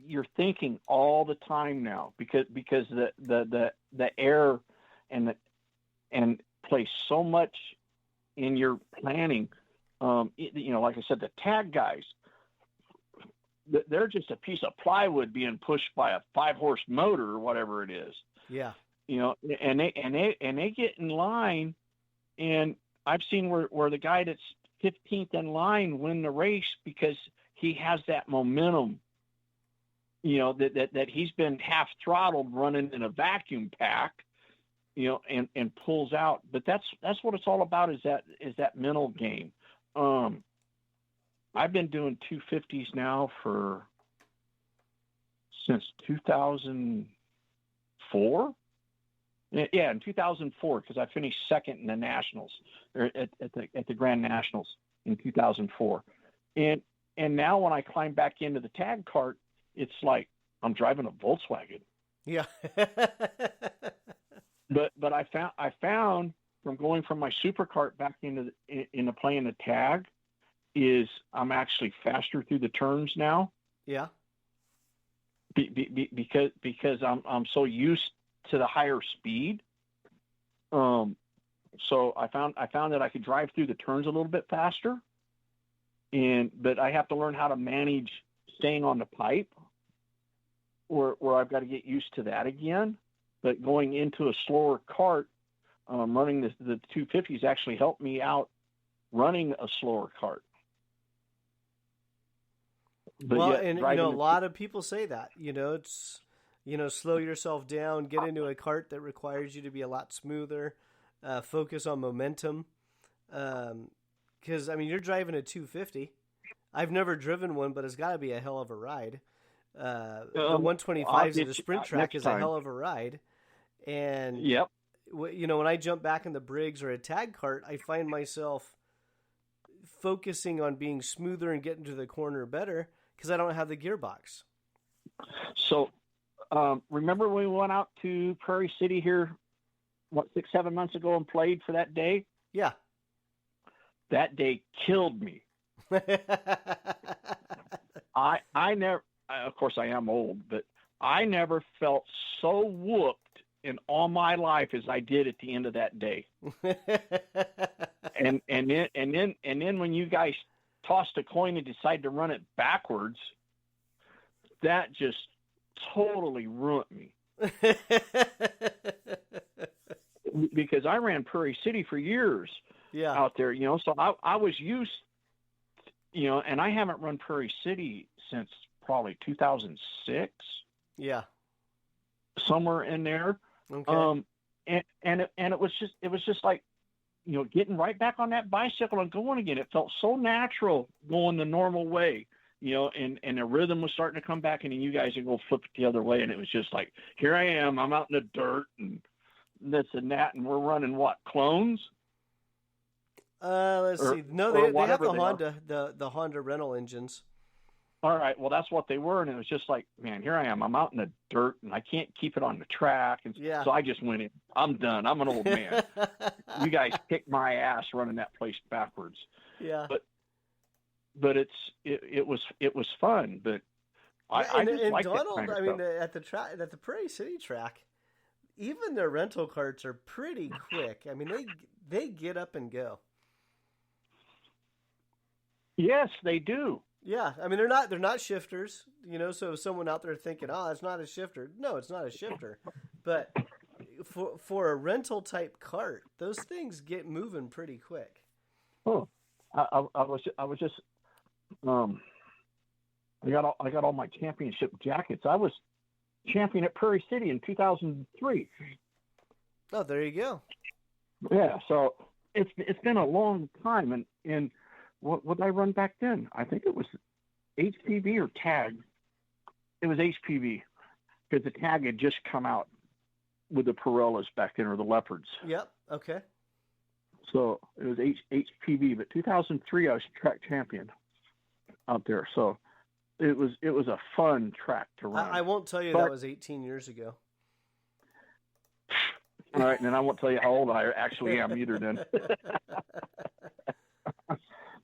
you're thinking all the time now, because the air and plays so much in your planning. Like I said, the tag guys, they're just a piece of plywood being pushed by a 5-horse motor or whatever it is. Yeah. And they get in line, and I've seen where the guy that's 15th in line win the race because he has that momentum, that he's been half throttled running in a vacuum pack, and pulls out. But that's what it's all about, is that mental game. I've been doing 250s now since 2004. Yeah, in 2004, because I finished second in the Nationals, or at the Grand Nationals in 2004. And now when I climb back into the tag cart, it's like I'm driving a Volkswagen. Yeah. But I found from going from my supercart back into playing the tag, is I'm actually faster through the turns now. Yeah. Because I'm so used to the higher speed. So I found that I could drive through the turns a little bit faster, but I have to learn how to manage staying on the pipe, where I've got to get used to that again. But going into a slower cart, running the 250s actually helped me out running a slower cart. But well, and a lot of people say that, it's, slow yourself down, get into a cart that requires you to be a lot smoother, focus on momentum. Because, you're driving a 250. I've never driven one, but it's got to be a hell of a ride. The 125s at a sprint track is a hell of a ride. And, yep. When I jump back in the Briggs or a tag cart, I find myself focusing on being smoother and getting to the corner better because I don't have the gearbox. So, remember when we went out to Prairie City here, 6-7 months ago, and played for that day? Yeah. That day killed me. I never, of course I am old, but I never felt so whooped in all my life as I did at the end of that day. and then when you guys tossed a coin and decided to run it backwards, that just totally ruined me. Because I ran Prairie City for years out there, so I was used, and I haven't run Prairie City since probably 2006. Yeah. Somewhere in there. Okay. And it was just like, getting right back on that bicycle and going again. It felt so natural going the normal way, and the rhythm was starting to come back, and then you guys would go flip it the other way. And it was just like, here I am, I'm out in the dirt and this and that. And we're running what, clones? Let's see. No, they have the Honda, the Honda rental engines. All right, well, that's what they were, and it was just like, man, here I am. I'm out in the dirt, and I can't keep it on the track, and Yeah. so I just went in. I'm done. I'm an old man. You guys kicked my ass running that place backwards. Yeah. But it was fun. But I just like that Donald, kind of I mean, stuff. at the Prairie City track, even their rental carts are pretty quick. I mean, they get up and go. Yes, they do. Yeah, I mean they're not shifters, you know. So if someone out there thinking, "Oh, it's not a shifter," no, it's not a shifter. But for a rental type cart, those things get moving pretty quick. Oh, I was just I got all my championship jackets. I was champion at Prairie City in 2003. Oh, there you go. Yeah, so it's been a long time, and what did I run back then? I think it was HPV or tag. It was HPV because the tag had just come out with the Pirellas back then, or the Leopards. Yep. Okay. So it was HPV, but 2003 I was track champion out there. So it was a fun track to run. I won't tell you that was 18 years ago. All right, and then I won't tell you how old I actually am either. Then,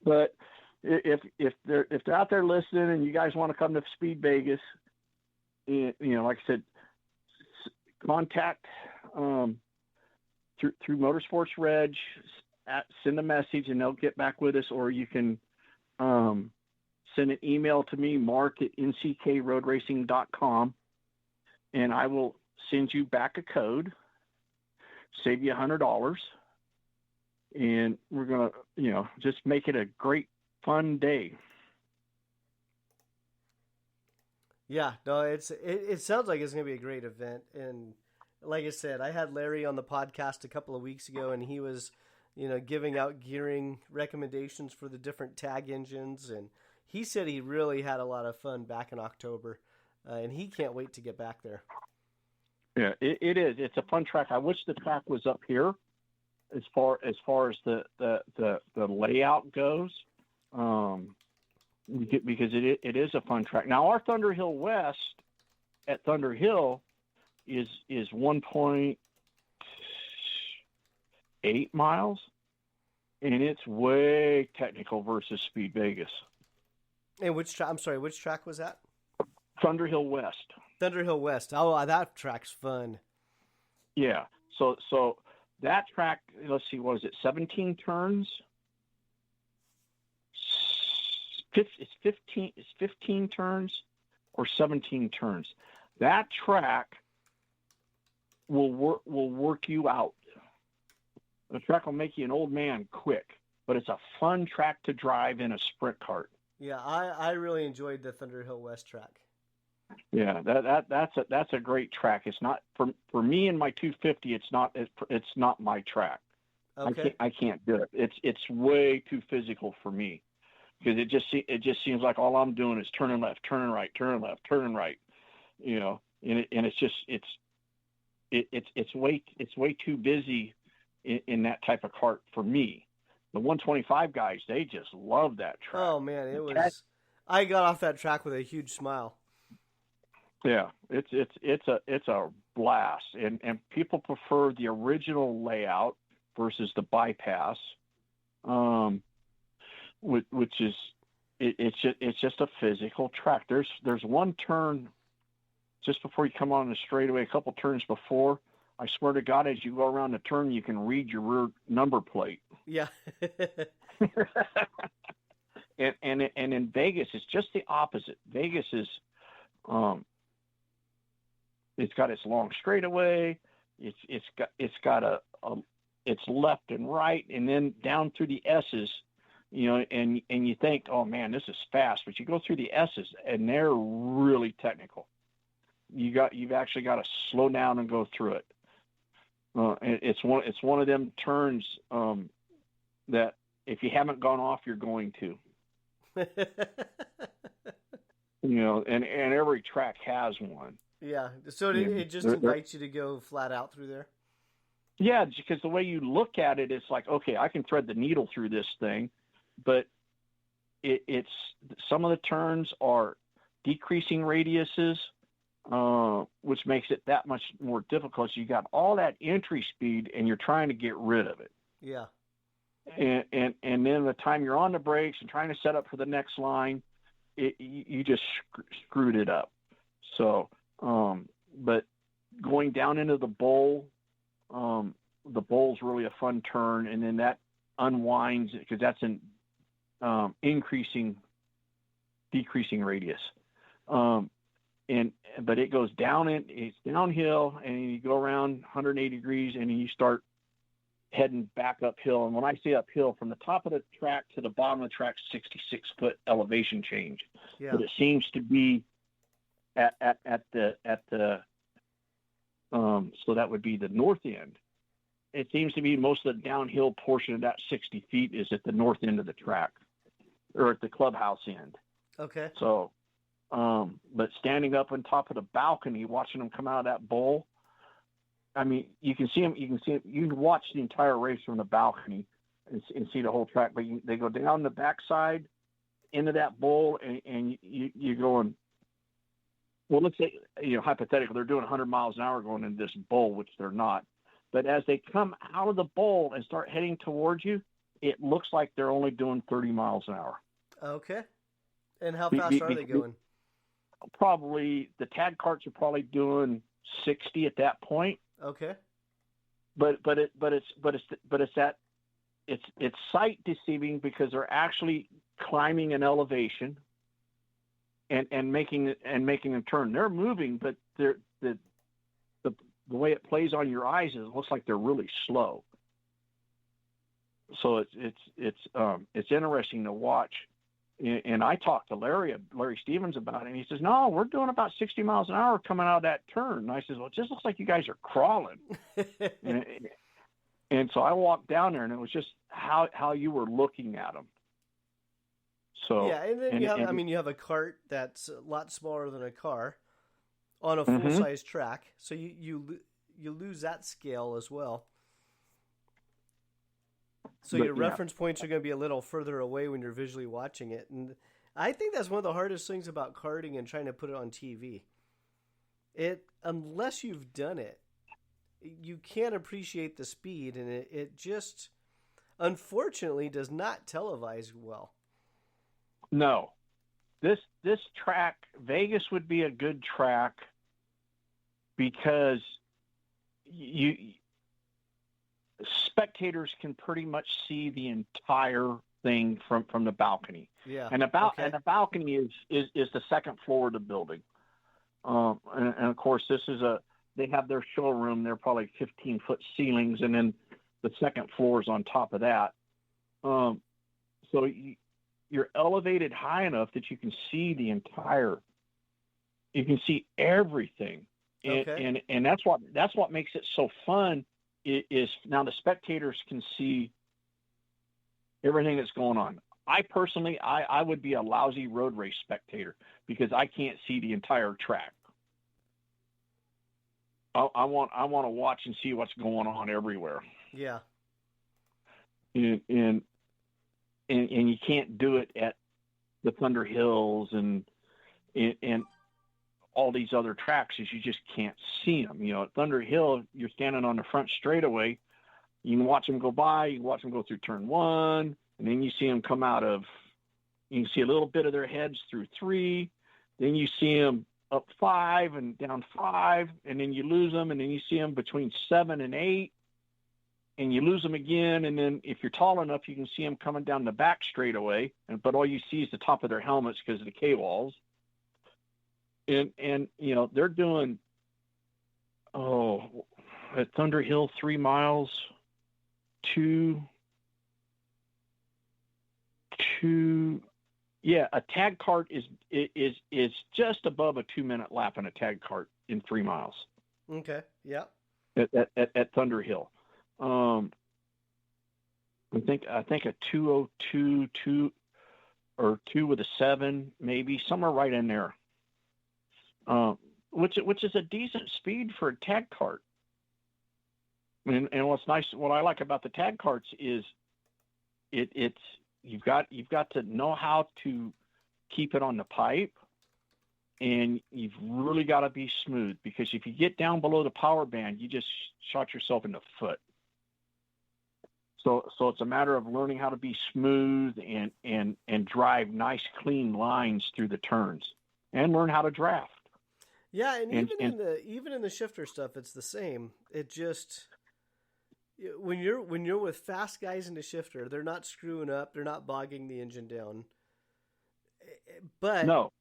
but if they're out there listening and you guys want to come to SpeedVegas, you know, like I said, contact through Motorsports Reg, send a message and they'll get back with us, or you can send an email to me, mark@nckroodracing.com, and I will send you back a code, save you $100, and we're gonna, you know, just make it a great, fun day. Yeah, no, it sounds like it's gonna be a great event, and like I said, I had Larry on the podcast a couple of weeks ago, and he was, you know, giving out gearing recommendations for the different tag engines, and he said he really had a lot of fun back in October, and he can't wait to get back there. Yeah, it is. It's a fun track. I wish the track was up here, as far as the layout goes, because it is a fun track. Now our Thunder Hill West at Thunder Hill is 1.8 miles, and it's way technical versus SpeedVegas. And which track was that? Thunder Hill West. Thunder Hill West. Oh, that track's fun. Yeah. So that track, let's see, what is it? 17 turns. It's 15 turns or 17 turns. That track will work you out. The track will make you an old man quick, but it's a fun track to drive in a sprint cart. Yeah, I really enjoyed the Thunder Hill West track. Yeah, that's a great track. It's not for me and my 250. It's not my track. Okay. I can't do it. It's way too physical for me, because it just seems like all I'm doing is turning left, turning right, turning left, turning right. You know, and it's way too busy in that type of cart for me. The 125 guys, they just love that track. Oh man, I got off that track with a huge smile. Yeah, it's a blast, and people prefer the original layout versus the bypass, which is it's just a physical track. There's one turn just before you come on the straightaway, a couple turns before. I swear to God, as you go around the turn, you can read your rear number plate. Yeah. and in Vegas, it's just the opposite. Vegas is, it's got its long straightaway. It's got it's left and right, and then down through the S's, you know, and you think, oh man, this is fast, but you go through the S's and they're really technical. You've actually got to slow down and go through it. It's one of them turns that if you haven't gone off, you're going to. You know, and every track has one. Yeah. So it just invites you to go flat out through there? Yeah, because the way you look at it, it's like, okay, I can thread the needle through this thing, but it's some of the turns are decreasing radiuses, which makes it that much more difficult. So you got all that entry speed, and you're trying to get rid of it. Yeah. And then the time you're on the brakes and trying to set up for the next line, you just screwed it up. So, but going down into the bowl, the bowl's really a fun turn, and then that unwinds because that's an decreasing radius. But it goes down, it's downhill, and you go around 180 degrees, and you start heading back uphill. And when I say uphill, from the top of the track to the bottom of the track, 66-foot elevation change. Yeah. But it seems to be at the so that would be the north end. It seems to be most of the downhill portion of that 60 feet is at the north end of the track, or at the clubhouse end. Okay. So, but standing up on top of the balcony, watching them come out of that bowl, I mean, you can see them. You can watch the entire race from the balcony and see the whole track. But they go down the backside into that bowl, and you're going. Well, let's say, hypothetically, they're doing 100 miles an hour going into this bowl, which they're not. But as they come out of the bowl and start heading towards you, it looks like they're only doing 30 miles an hour. Okay. And how fast are they going? Probably the tag carts are probably doing 60 at that point. Okay. But it's sight deceiving because they're actually climbing an elevation and making a turn. They're moving, but the way it plays on your eyes is it looks like they're really slow. So it's interesting to watch. And I talked to Larry Stevens about it, and he says, "No, we're doing about 60 miles an hour coming out of that turn." And I says, "Well, it just looks like you guys are crawling." and so I walked down there, and it was just how you were looking at them. So yeah, and then you have a cart that's a lot smaller than a car on a full size track, so you lose that scale as well. So your reference points are going to be a little further away when you're visually watching it. And I think that's one of the hardest things about karting and trying to put it on TV. Unless you've done it, you can't appreciate the speed, and it just, unfortunately, does not televise well. No. This track, Vegas would be a good track because spectators can pretty much see the entire thing from the balcony. Yeah. And the balcony is the second floor of the building. And of course they have their showroom. They're probably 15-foot ceilings, and then the second floor is on top of that. So you're elevated high enough that you can see you can see everything. Okay. And that's what makes it so fun. Is now the spectators can see everything that's going on. I personally, I would be a lousy road race spectator because I can't see the entire track. I want to watch and see what's going on everywhere. Yeah. And you can't do it at the Thunder Hills and all these other tracks, is you just can't see them. At Thunder Hill, you're standing on the front straightaway. You can watch them go by. You can watch them go through turn 1, and then you see them come out of. You can see a little bit of their heads through 3. Then you see them up 5 and down 5, and then you lose them, and then you see them between 7 and 8, and you lose them again. And then if you're tall enough, you can see them coming down the back straightaway, but all you see is the top of their helmets because of the K-walls. And they're doing at Thunder Hill 3 miles, a tag cart is just above a 2-minute lap in a tag cart in 3 miles. Okay. Yeah. At Thunder Hill. I think a 2:02 or 2 with a 7, maybe somewhere right in there. Which is a decent speed for a tag cart. And what's nice, what I like about the tag carts is it's you've got to know how to keep it on the pipe, and you've really got to be smooth, because if you get down below the power band, you just shot yourself in the foot. So it's a matter of learning how to be smooth and drive nice, clean lines through the turns, and learn how to draft. Yeah, and even in the shifter stuff, it's the same. It just, when you're with fast guys in the shifter, they're not screwing up, they're not bogging the engine down. But No.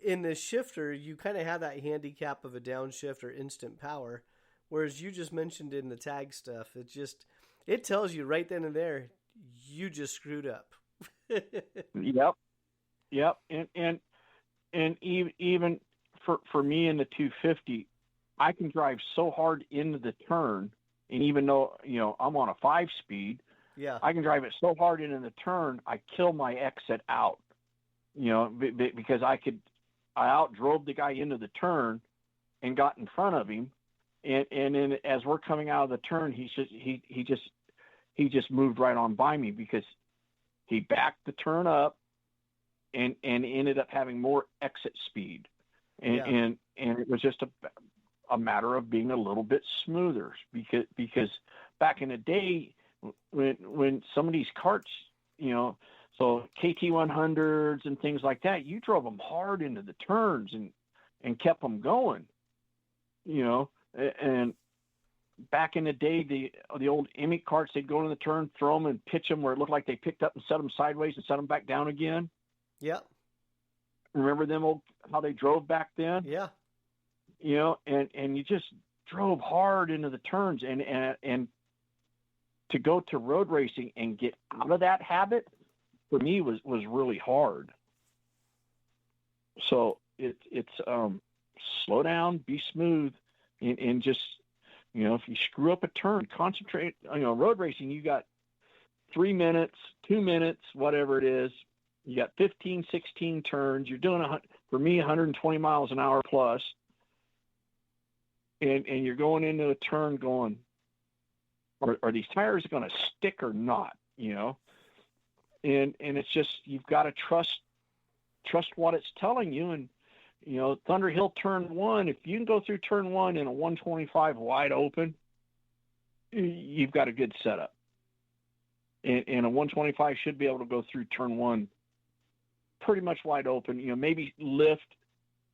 In the shifter, you kind of have that handicap of a downshift or instant power, whereas you just mentioned in the tag stuff, it tells you right then and there, you just screwed up. Yep. And even for me in the 250, I can drive so hard into the turn, and even though I'm on a 5-speed, yeah, I can drive it so hard into the turn, I kill my exit out. Because I outdrove the guy into the turn and got in front of him, and then as we're coming out of the turn, he just moved right on by me, because he backed the turn up and ended up having more exit speed, and it was just a matter of being a little bit smoother, because back in the day when some of these karts, so KT100s and things like that, you drove them hard into the turns and kept them going, and back in the day, the old Emmett karts, they'd go in the turn, throw them and pitch them where it looked like they picked up and set them sideways and set them back down again. Yeah. Remember them how they drove back then? Yeah. And you just drove hard into the turns, and to go to road racing and get out of that habit, for me was really hard. So it's slow down, be smooth, and just, if you screw up a turn, concentrate. Road racing, you got 3 minutes, 2 minutes, whatever it is. You got 15, 16 turns. You're doing, for me, 120 miles an hour plus. And you're going into a turn going, are these tires going to stick or not? And it's just, you've got to trust what it's telling you. And, Thunder Hill turn 1, if you can go through turn 1 in a 125 wide open, you've got a good setup. And a 125 should be able to go through turn 1 pretty much wide open. Maybe lift,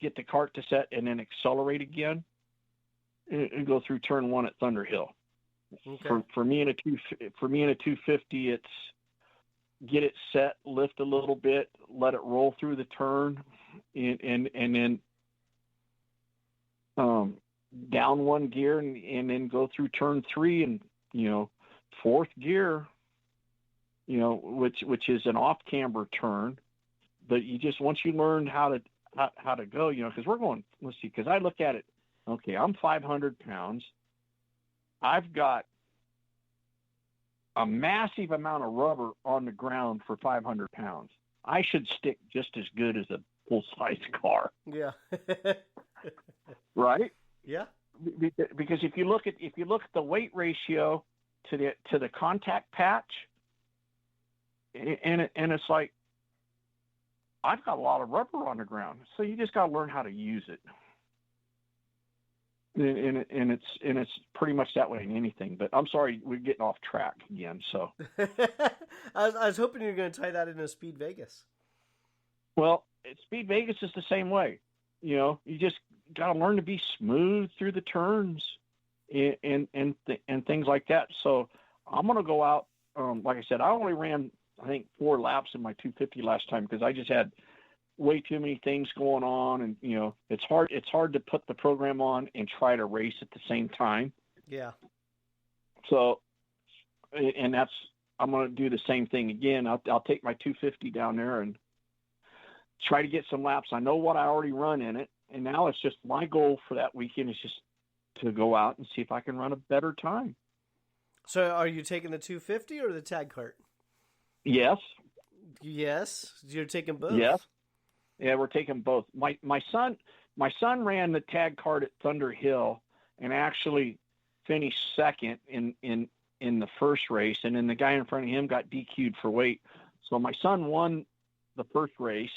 get the cart to set, and then accelerate again and go through turn 1 at Thunder Hill. Okay. For me in a 250, it's get it set, lift a little bit, let it roll through the turn, and then down one gear and then go through turn 3 and fourth gear, which is an off camber turn. But you just, once you learn how to go, because we're going, let's see, because I look at it, okay, I'm 500 pounds. I've got a massive amount of rubber on the ground for 500 pounds. I should stick just as good as a full-size car. Yeah. Right? Yeah. Because if you look at the weight ratio to the contact patch, and it's like, I've got a lot of rubber on the ground, so you just got to learn how to use it. And it's pretty much that way in anything. But I'm sorry, we're getting off track again. So I was hoping you were going to tie that into SpeedVegas. Well, SpeedVegas is the same way. You just got to learn to be smooth through the turns and things like that. So I'm going to go out. Like I said, I only ran, I think, 4 laps in my 250 last time because I just had way too many things going on, and it's hard to put the program on and try to race at the same time. Yeah. So, and I'm going to do the same thing again. I'll take my 250 down there and try to get some laps. I know what I already run in it, and now it's just my goal for that weekend is just to go out and see if I can run a better time. So, are you taking the 250 or the tag cart? Yes. Yes, you're taking both. Yes. Yeah, we're taking both. My son ran the tag cart at Thunder Hill and actually finished second in the first race, and then the guy in front of him got DQ'd for weight. So my son won the first race.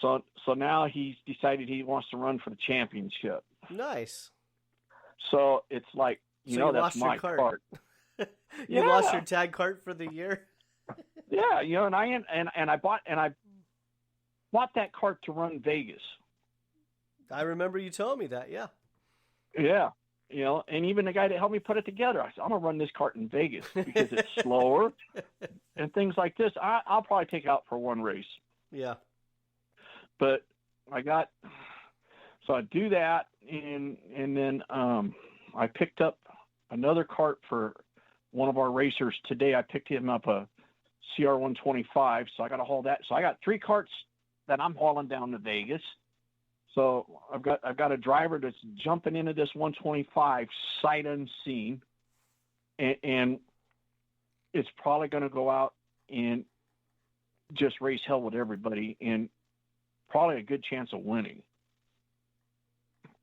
So now he's decided he wants to run for the championship. Nice. So it's like, you that's lost your my cart. You lost your tag cart for the year. Yeah, and I bought that cart to run Vegas. I remember you telling me that. Yeah. Yeah, and even the guy that helped me put it together, I said, I'm gonna run this cart in Vegas because it's slower and things like this. I'll probably take it out for one race. Yeah. But so I do that, and then I picked up another cart for one of our racers today. I picked him up a CR125, so I got to haul that. So I got 3 carts that I'm hauling down to Vegas. So I've got a driver that's jumping into this 125 sight unseen, and it's probably going to go out and just race hell with everybody, and probably a good chance of winning.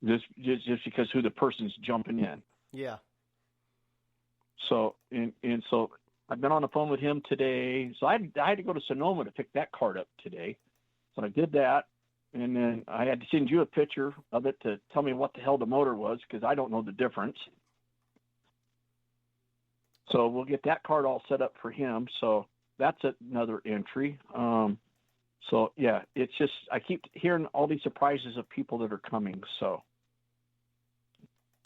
Just because who the person's jumping in. Yeah. So and so I've been on the phone with him today. So I had to go to Sonoma to pick that cart up today. So I did that. And then I had to send you a picture of it to tell me what the hell the motor was, because I don't know the difference. So we'll get that cart all set up for him. So that's another entry. So yeah, it's just, I keep hearing all these surprises of people that are coming. So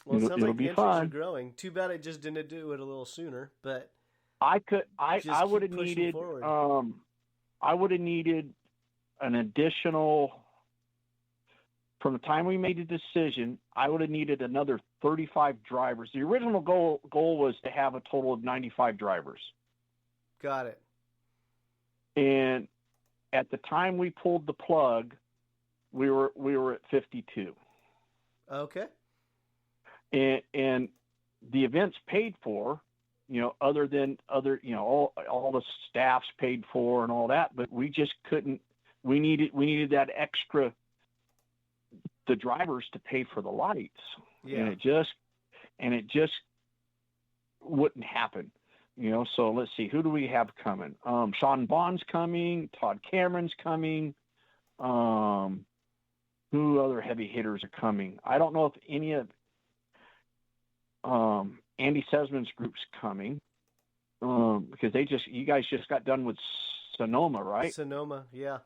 well, it sounds like the entries fun. are growing. Too bad I just didn't do it a little sooner, but I would have needed, forward. I would have needed an additional, from the time we made the decision, I would have needed another 35 drivers. The original goal was to have a total of 95 drivers. Got it. And at the time we pulled the plug, we were at 52. Okay. And the event's paid for, other than all the staff's paid for and all that, but we just couldn't. We needed that extra, the drivers to pay for the lights. Yeah. And it just wouldn't happen. So let's see, who do we have coming? Sean Bond's coming, Todd Cameron's coming. Who other heavy hitters are coming? I don't know if any of Andy Sesman's group's coming, because you guys just got done with Sonoma, right? Sonoma, yeah.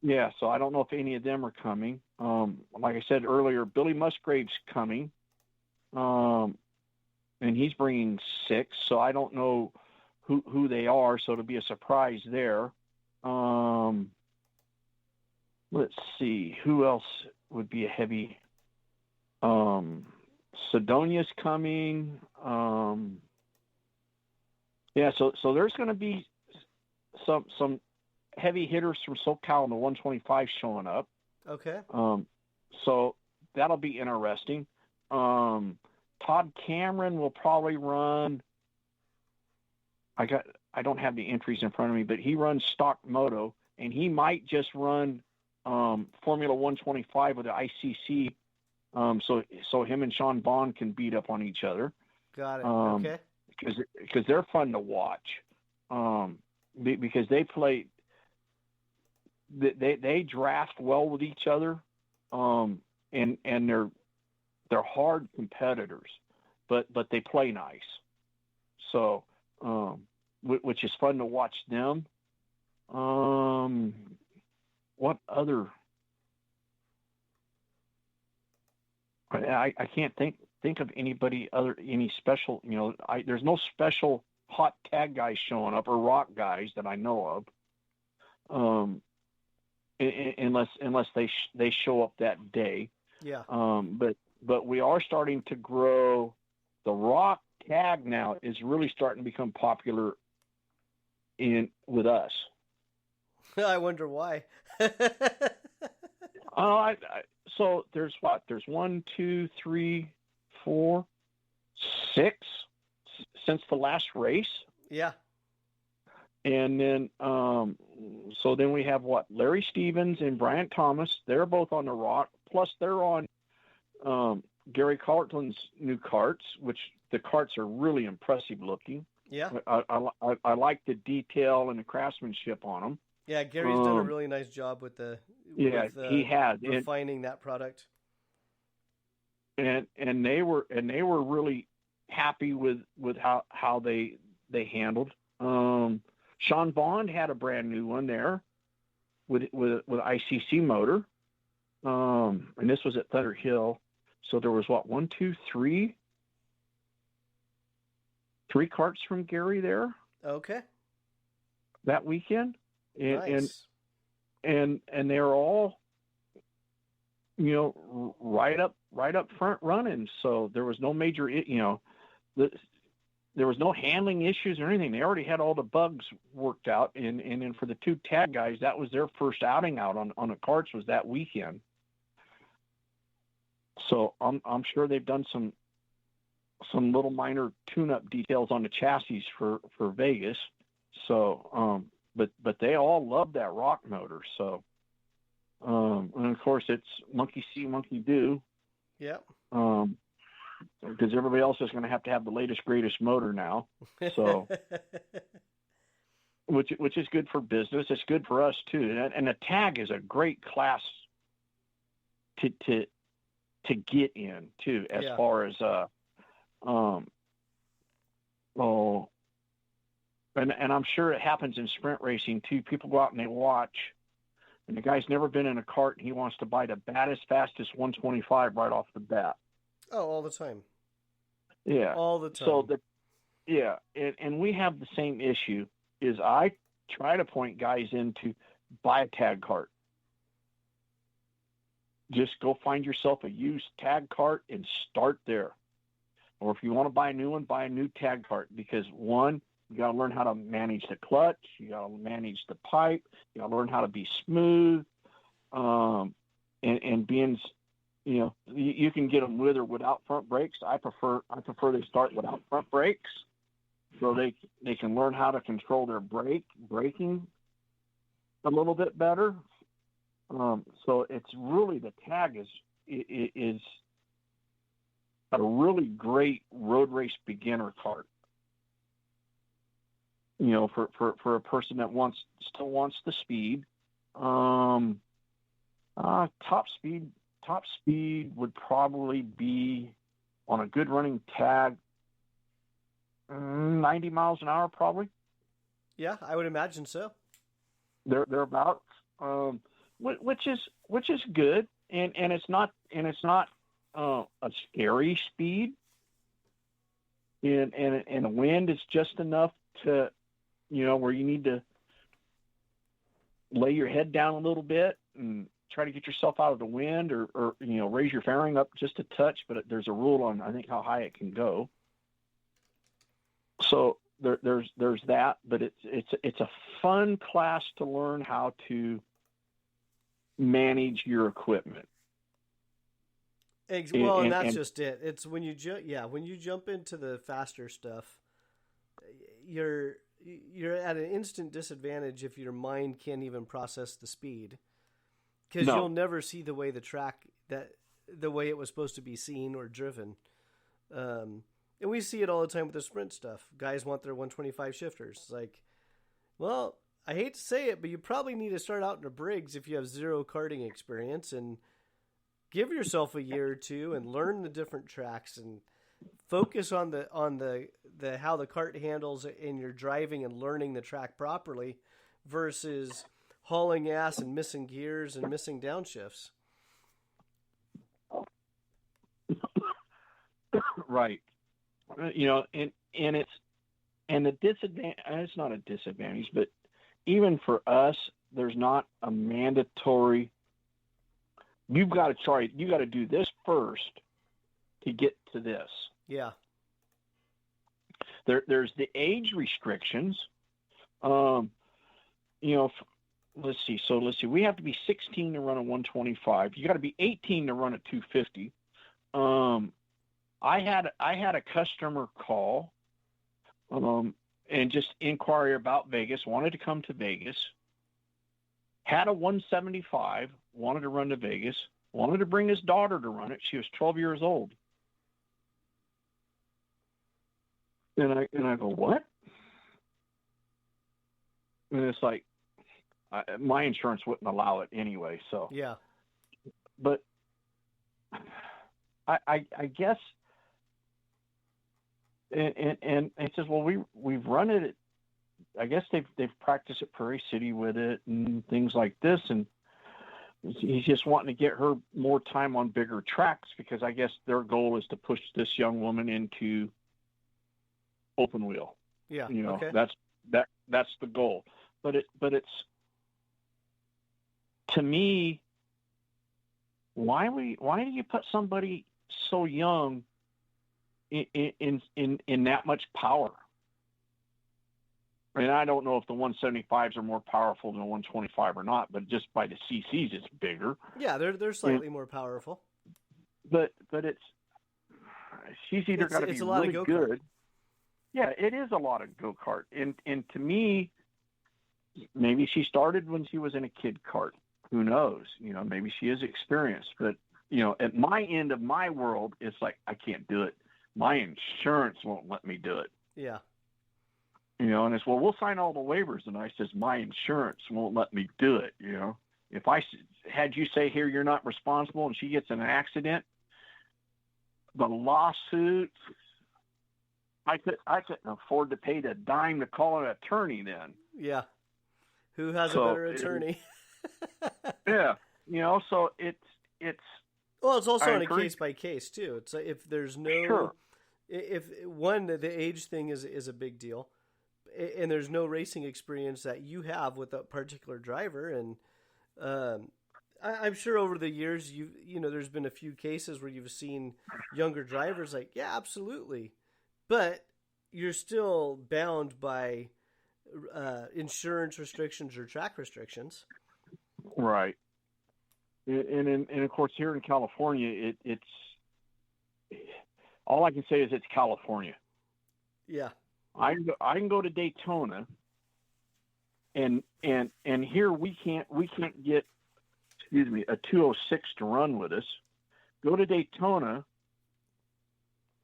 Yeah, so I don't know if any of them are coming. Like I said earlier, Billy Musgrave's coming, and he's bringing 6. So I don't know who they are. So it'll be a surprise there. Let's see, who else would be a heavy. Sedonia's coming. Yeah, so there's going to be some heavy hitters from SoCal in the 125 showing up. Okay. So that'll be interesting. Todd Cameron will probably run. I don't have the entries in front of me, but he runs stock moto, and he might just run Formula 125 with the ICC. So him and Sean Bond can beat up on each other. Got it. Okay. Because they're fun to watch. Because they play. They draft well with each other, and they're hard competitors, but they play nice. So, which is fun to watch them. What other? I can't think of anybody any special. There's no special hot tag guys showing up or rock guys that I know of. Unless they show up that day. Yeah. But we are starting to grow. The rock tag now is really starting to become popular with us. I wonder why. So there's what? There's 1, 2, 3, 4, 6 since the last race. Yeah. And then, so then we have what? Larry Stevens and Bryant Thomas. They're both on the rock. Plus, they're on Gary Cartland's new carts, which the carts are really impressive looking. Yeah. I like the detail and the craftsmanship on them. Yeah, Gary's done a really nice job with He has, refining that product. and they were really happy with how they handled. Sean Bond had a brand new one there with ICC motor, and this was at Thunder Hill. So there was three carts from Gary there. Okay. That weekend, Nice. and they're all, right up front running. So there was no major, there was no handling issues or anything. They already had all the bugs worked out. And then for the two tag guys, that was their first outing out on the carts was that weekend. So I'm sure they've done some little minor tune-up details on the chassis for Vegas. So, but they all love that rock motor. So, and of course it's monkey see, monkey do. Yep. Because everybody else is going to have the latest, greatest motor now. So, which is good for business. It's good for us too. And the tag is a great class to get in too, as far as and I'm sure it happens in sprint racing too. People go out and they watch, and the guy's never been in a kart and he wants to buy the baddest, fastest 125 right off the bat. Oh, all the time. Yeah. All the time. So and we have the same issue. Is I try to point guys into buy a tag kart. Just go find yourself a used tag kart and start there. Or if you want to buy a new one, buy a new tag kart, because one, you got to learn how to manage the clutch. You got to manage the pipe. You got to learn how to be smooth. And being, you can get them with or without front brakes. I prefer they start without front brakes, so they can learn how to control their braking a little bit better. So it's really, the tag is a really great road race beginner kart. For a person that still wants the speed. Top speed would probably be, on a good running tag, 90 miles an hour probably. Yeah, I would imagine so. Thereabouts, which is good, and it's not a scary speed, and the wind is just enough to, where you need to lay your head down a little bit and try to get yourself out of the wind, or raise your fairing up just a touch. But there's a rule on, I think, how high it can go. So there's that, but it's a fun class to learn how to manage your equipment. Well, and that's just it. It's when you jump into the faster stuff, you're at an instant disadvantage if your mind can't even process the speed, because you'll never see the way the way it was supposed to be seen or driven. And we see it all the time with the sprint stuff. Guys want their 125 shifters. It's like, well, I hate to say it, but you probably need to start out in a Briggs if you have zero karting experience, and give yourself a year or two and learn the different tracks and focus on the how the kart handles in your driving and learning the track properly, versus hauling ass and missing gears and missing downshifts. Right. And the disadvantage, it's not a disadvantage, but even for us, there's not a mandatory, you got to do this first to get to this. Yeah. There's the age restrictions. Let's see. So let's see. We have to be 16 to run a 125. You got to be 18 to run a 250. I had a customer call, and just inquire about Vegas. Wanted to come to Vegas. Had a 175. Wanted to run to Vegas. Wanted to bring his daughter to run it. She was 12 years old. And I go, what? And it's like, my insurance wouldn't allow it anyway. So, Yeah. but I guess, and it says, well, we've run it. I guess they've practiced at Prairie City with it and things like this, and he's just wanting to get her more time on bigger tracks because I guess their goal is to push this young woman into open wheel. Yeah. You know, Okay. that's the goal. But it's to me, why do you put somebody so young in that much power? And I don't know if the 175s are more powerful than the 125 or not, but just by the CCs, it's bigger. Yeah, they're slightly more powerful. But she's either got to be really good. Yeah, it is a lot of go-kart. And to me, maybe she started when she was in a kid kart. Who knows? You know, maybe she is experienced. But, you know, at my end of my world, it's like, I can't do it. My insurance won't let me do it. Yeah. You know, and it's, well, we'll sign all the waivers. And I says, my insurance won't let me do it. You know, if I had you say here, you're not responsible, and she gets in an accident, the lawsuit, I couldn't afford to pay the dime to call an attorney then. Yeah. Who has a better attorney? Yeah. You know, so it's well, it's also on a case by case too. It's like if there's no, sure. If one, the age thing is a big deal, and there's no racing experience that you have with a particular driver, and I'm sure over the years you know there's been a few cases where you've seen younger drivers like, yeah, absolutely, but you're still bound by insurance restrictions or track restrictions. Right. And of course here in California, it's all I can say is it's California. Yeah. I can go to Daytona, and here we can't get, excuse me, a 206 to run with us. Go to Daytona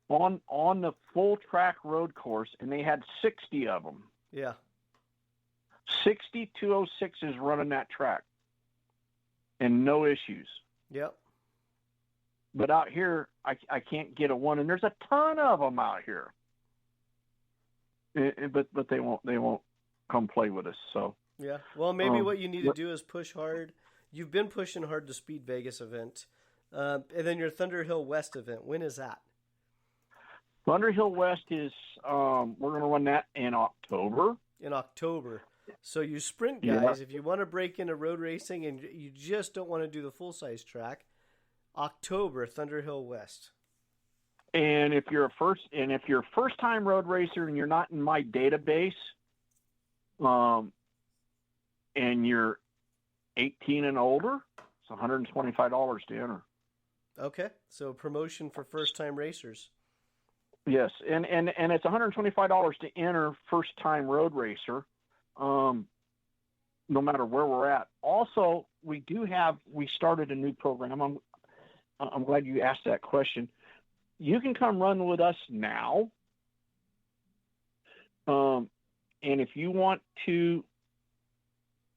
on the full track road course, and they had 60 of them. Yeah. 60 206s running that track, and no issues. Yep. But out here, I can't get a one, and there's a ton of them out here. But they won't come play with us. So yeah. Well, maybe what you need to do is push hard. You've been pushing hard the SpeedVegas event, and then your Thunderhill West event. When is that? Thunderhill West is we're going to run that in October. In October. So you sprint guys, if you want to break into road racing and you just don't want to do the full size track, October, Thunderhill West. And if you're a first time road racer and you're not in my database, and you're 18 and older, it's $125 to enter. Okay. So promotion for first time racers. Yes, and it's $125 to enter first time road racer. No matter where we're at. Also, we started a new program. I'm glad you asked that question. You can come run with us now. And if you want to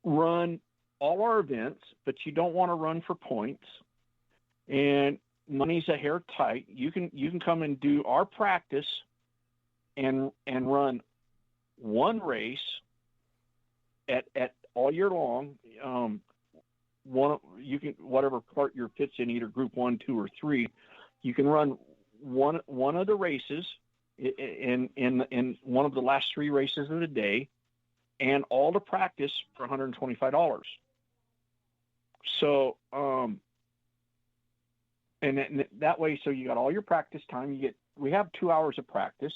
run all our events, but you don't want to run for points and money's a hair tight, you can come and do our practice and run one race at all year long. You can, whatever part your fits in, either group 1, 2, or 3, you can run one of the races in one of the last 3 races of the day, and all the practice for $125. So and that way, so you got all your practice time. We have 2 hours of practice,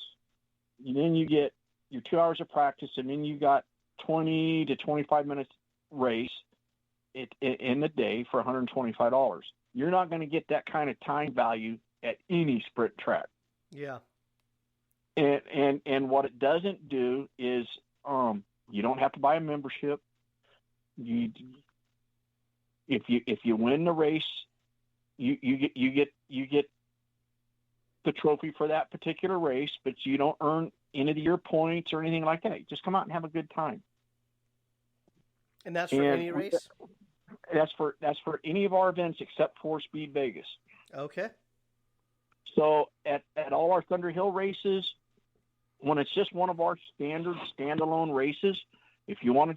and then you get your 2 hours of practice, and then you got 20 to 25 minutes race in the day for $125. You're not going to get that kind of time value at any sprint track. Yeah. And what it doesn't do is you don't have to buy a membership. If you win the race, you get the trophy for that particular race, but you don't earn end of the year points or anything like that. You just come out and have a good time. And that's for any race? That's for any of our events except for Speed Vegas. Okay. So at all our Thunder Hill races, when it's just one of our standard standalone races, if you want a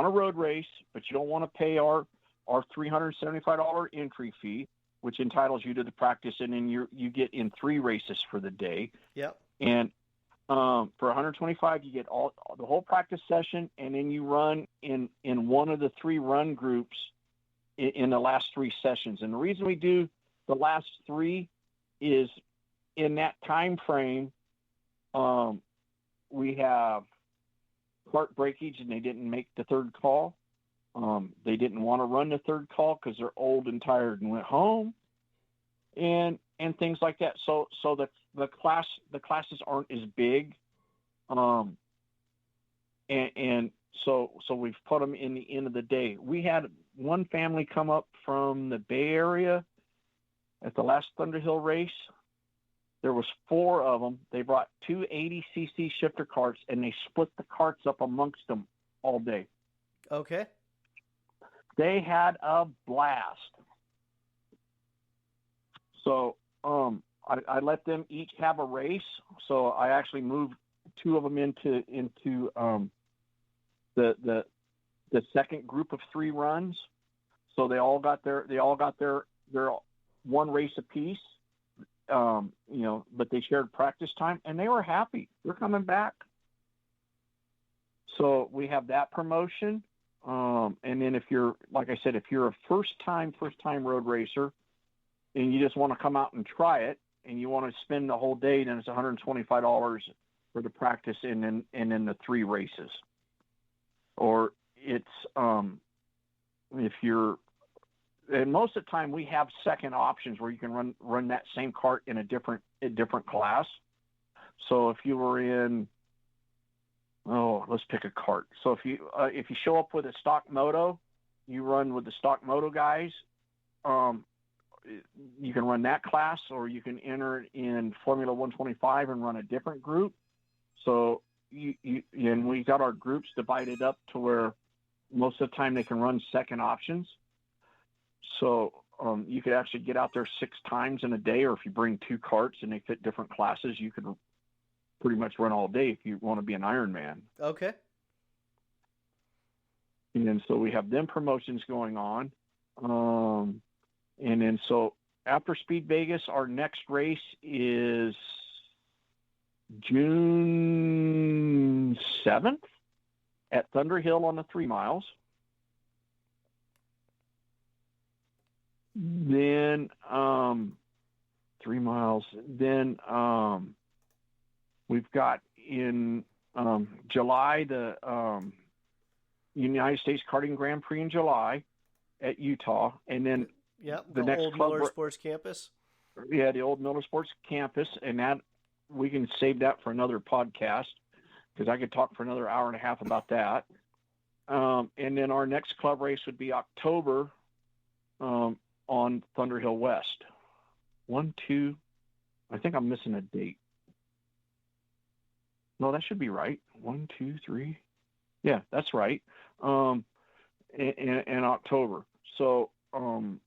road race, but you don't want to pay our $375 entry fee, which entitles you to the practice, and then you get in 3 races for the day. Yep. And for $125, you get the whole practice session, and then you run in one of the 3 run groups in the last 3 sessions. And the reason we do the last 3 is in that time frame, we have cart breakage, and they didn't make the 3rd call. They didn't want to run the 3rd call because they're old and tired and went home, and things like that. So the classes aren't as big, and so we've put them in the end of the day. We had one family come up from the Bay Area at the last Thunder Hill race. There was 4 of them. They brought 2 80cc shifter carts, and they split the carts up amongst them all day. Okay. They had a blast. So I let them each have a race. So I actually moved 2 of them into the second group of 3 runs. So they all got their one race apiece. But they shared practice time, and they were happy. They're coming back. So we have that promotion. And then if you're a first time road racer and you just want to come out and try it and you want to spend the whole day, then it's $125 for the practice and then the 3 races. Or it's, and most of the time we have second options where you can run that same cart in a different class. So if you were in, let's pick a cart. So if you show up with a stock moto, you run with the stock moto guys. You can run that class, or you can enter in Formula 125 and run a different group. So and we got our groups divided up to where most of the time they can run second options. So you could actually get out there 6 times in a day, or if you bring 2 carts and they fit different classes, you could pretty much run all day if you want to be an Ironman. Okay. And so we have them promotions going on. And then so after Speed Vegas, our next race is June 7th at Thunder Hill on the 3 miles. Then 3 miles. Then we've got in July the United States Karting Grand Prix in July at Utah, and then the next old Miller Sports Campus. Yeah, the old Miller Sports Campus, and that we can save that for another podcast because I could talk for another hour and a half about that. And then our next club race would be October on Thunder Hill West. 1, 2. I think I'm missing a date. No, that should be right. 1, 2, 3. Yeah, that's right. In October. So, and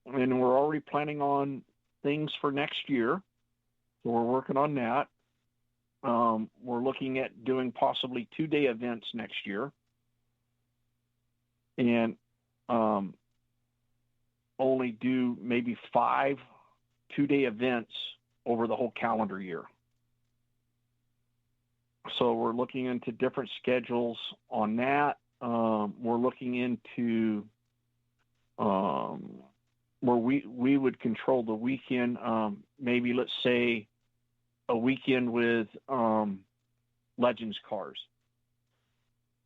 we're already planning on things for next year. So we're working on that. We're looking at doing possibly 2-day events next year. And only do maybe 5 2-day events over the whole calendar year. So we're looking into different schedules on that. We're looking into where we would control the weekend. Maybe let's say a weekend with Legends cars,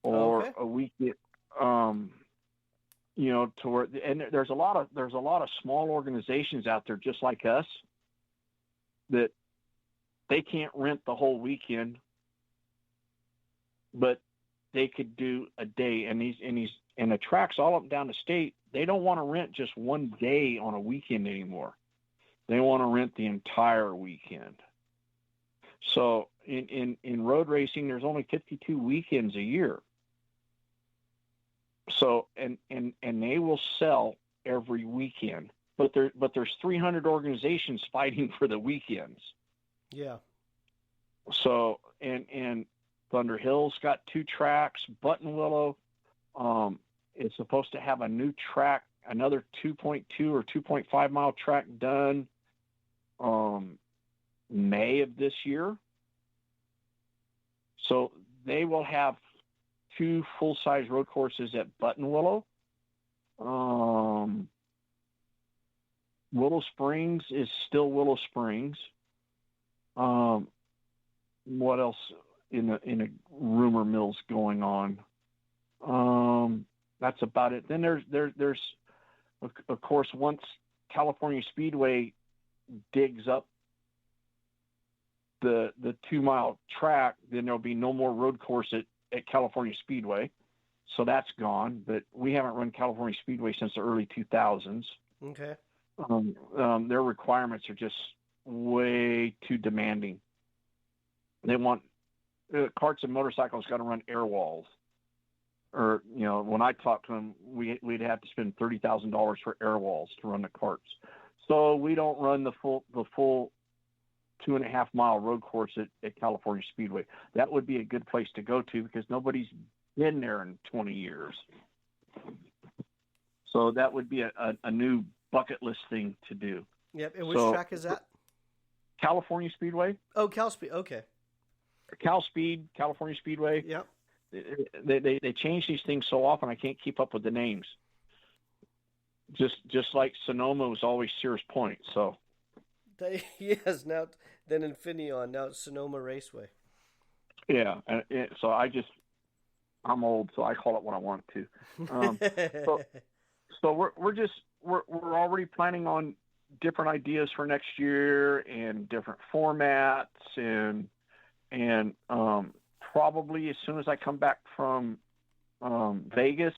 or a weekend, to where, and there's a lot of small organizations out there just like us that they can't rent the whole weekend, but they could do a day. And the tracks all up and down the state, they don't want to rent just one day on a weekend anymore. They want to rent the entire weekend. So in road racing, there's only 52 weekends a year. So and they will sell every weekend, but there's 300 organizations fighting for the weekends. Yeah. So and Thunder Hill's got 2 tracks. Buttonwillow is supposed to have a new track, another 2.2 or 2.5 mile track done May of this year. So they will have 2 full-size road courses at Buttonwillow. Willow Springs is still Willow Springs. What else in a rumor mill's going on? That's about it. Then there's of course, once California Speedway digs up the 2-mile track, then there'll be no more road course at California Speedway. So that's gone, but we haven't run California Speedway since the early 2000s. Okay. Their requirements are just way too demanding. They want carts and motorcycles got to run air walls, or when I talked to them, we'd have to spend $30,000 for air walls to run the carts. So we don't run the full 2.5 mile road course at California Speedway. That would be a good place to go to because nobody's been there in 20 years. So that would be a new bucket list thing to do. Yep. And which track is that? California Speedway. Oh, Cal Speed. Okay. California Speedway. Yep. They change these things so often I can't keep up with the names. Just like Sonoma was always Sears Point. So. Yes. Now then Infineon. Now it's Sonoma Raceway. Yeah. So I'm old, so I call it what I want to. So we're already planning on different ideas for next year and different formats and probably as soon as I come back from Vegas,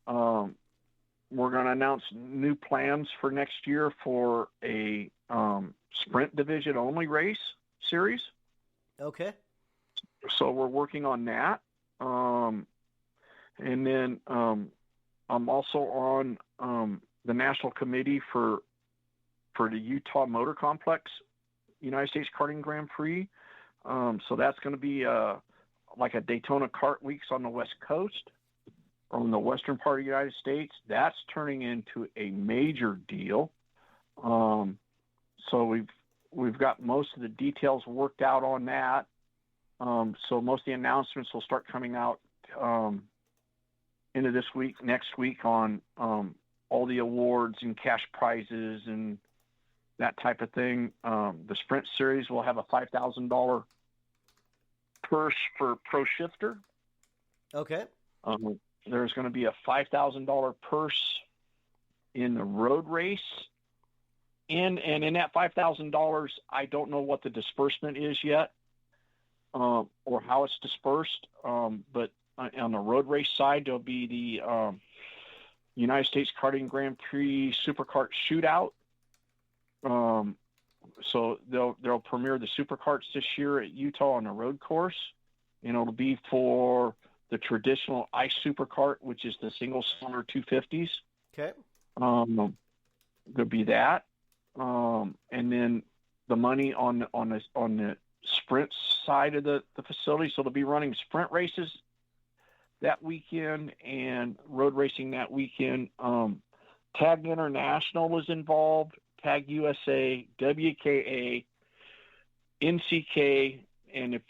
we're going to announce new plans for next year for a sprint division only race series. Okay. So we're working on that. And then I'm also on the national committee for the Utah Motor Complex United States Karting Grand Prix. So that's going to be like a Daytona Kart Weeks on the West Coast, on the western part of the United States. That's turning into a major deal. So we've got most of the details worked out on that. So most of the announcements will start coming out into this week, next week on all the awards and cash prizes and that type of thing. The Sprint Series will have a $5,000 purse for Pro Shifter. Okay. There's going to be a $5,000 purse in the road race. And in that $5,000, I don't know what the disbursement is yet. Or how it's dispersed, but on the road race side, there'll be the United States Karting Grand Prix Superkart Shootout. So they'll premiere the Superkarts this year at Utah on the road course, and it'll be for the traditional ice Superkart, which is the single-cylinder 250s. Okay. There'll be that, and then the money on the sprint side of the facility. So they'll be running sprint races that weekend and road racing that weekend. Tag International is involved, Tag USA, WKA, NCK, and if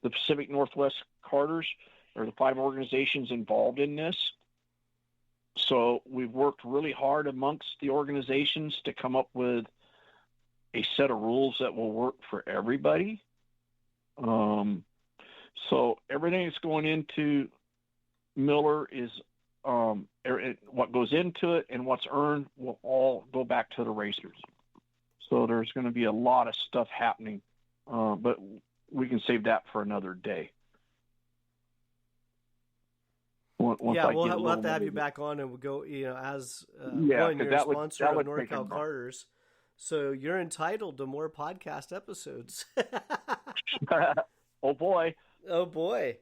the Pacific Northwest Karters are the 5 organizations involved in this. So we've worked really hard amongst the organizations to come up with a set of rules that will work for everybody. So everything that's going into Miller is what goes into it and what's earned will all go back to the racers. So there's going to be a lot of stuff happening, but we can save that for another day. We'll have to have you back on, and we'll go, as you're a sponsor of NorCal Karters. So you're entitled to more podcast episodes. Oh boy. Oh boy.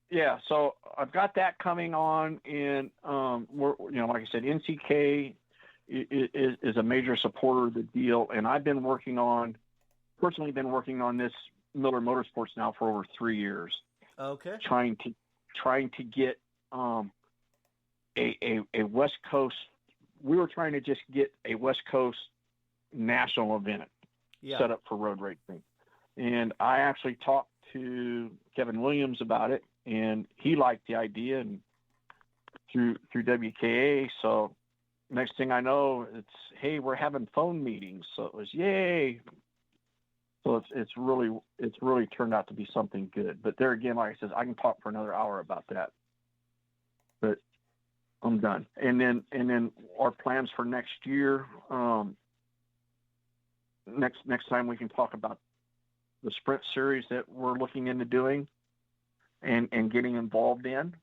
yeah, so I've got that coming on, and like I said, NCK is a major supporter of the deal, and I've been personally been working on this Miller Motorsports now for over 3 years, Okay. trying to get a West Coast. We were trying to just get a West Coast national event set up for road racing, and I actually talked to Kevin Williams about it, and he liked the idea, and through WKA. So next thing I know, it's, hey, we're having phone meetings. So it was yay. So it's really turned out to be something good. But there again, like I said, I can talk for another hour about that. But I'm done. And then our plans for next year. Next time we can talk about the sprint series that we're looking into doing and getting involved in,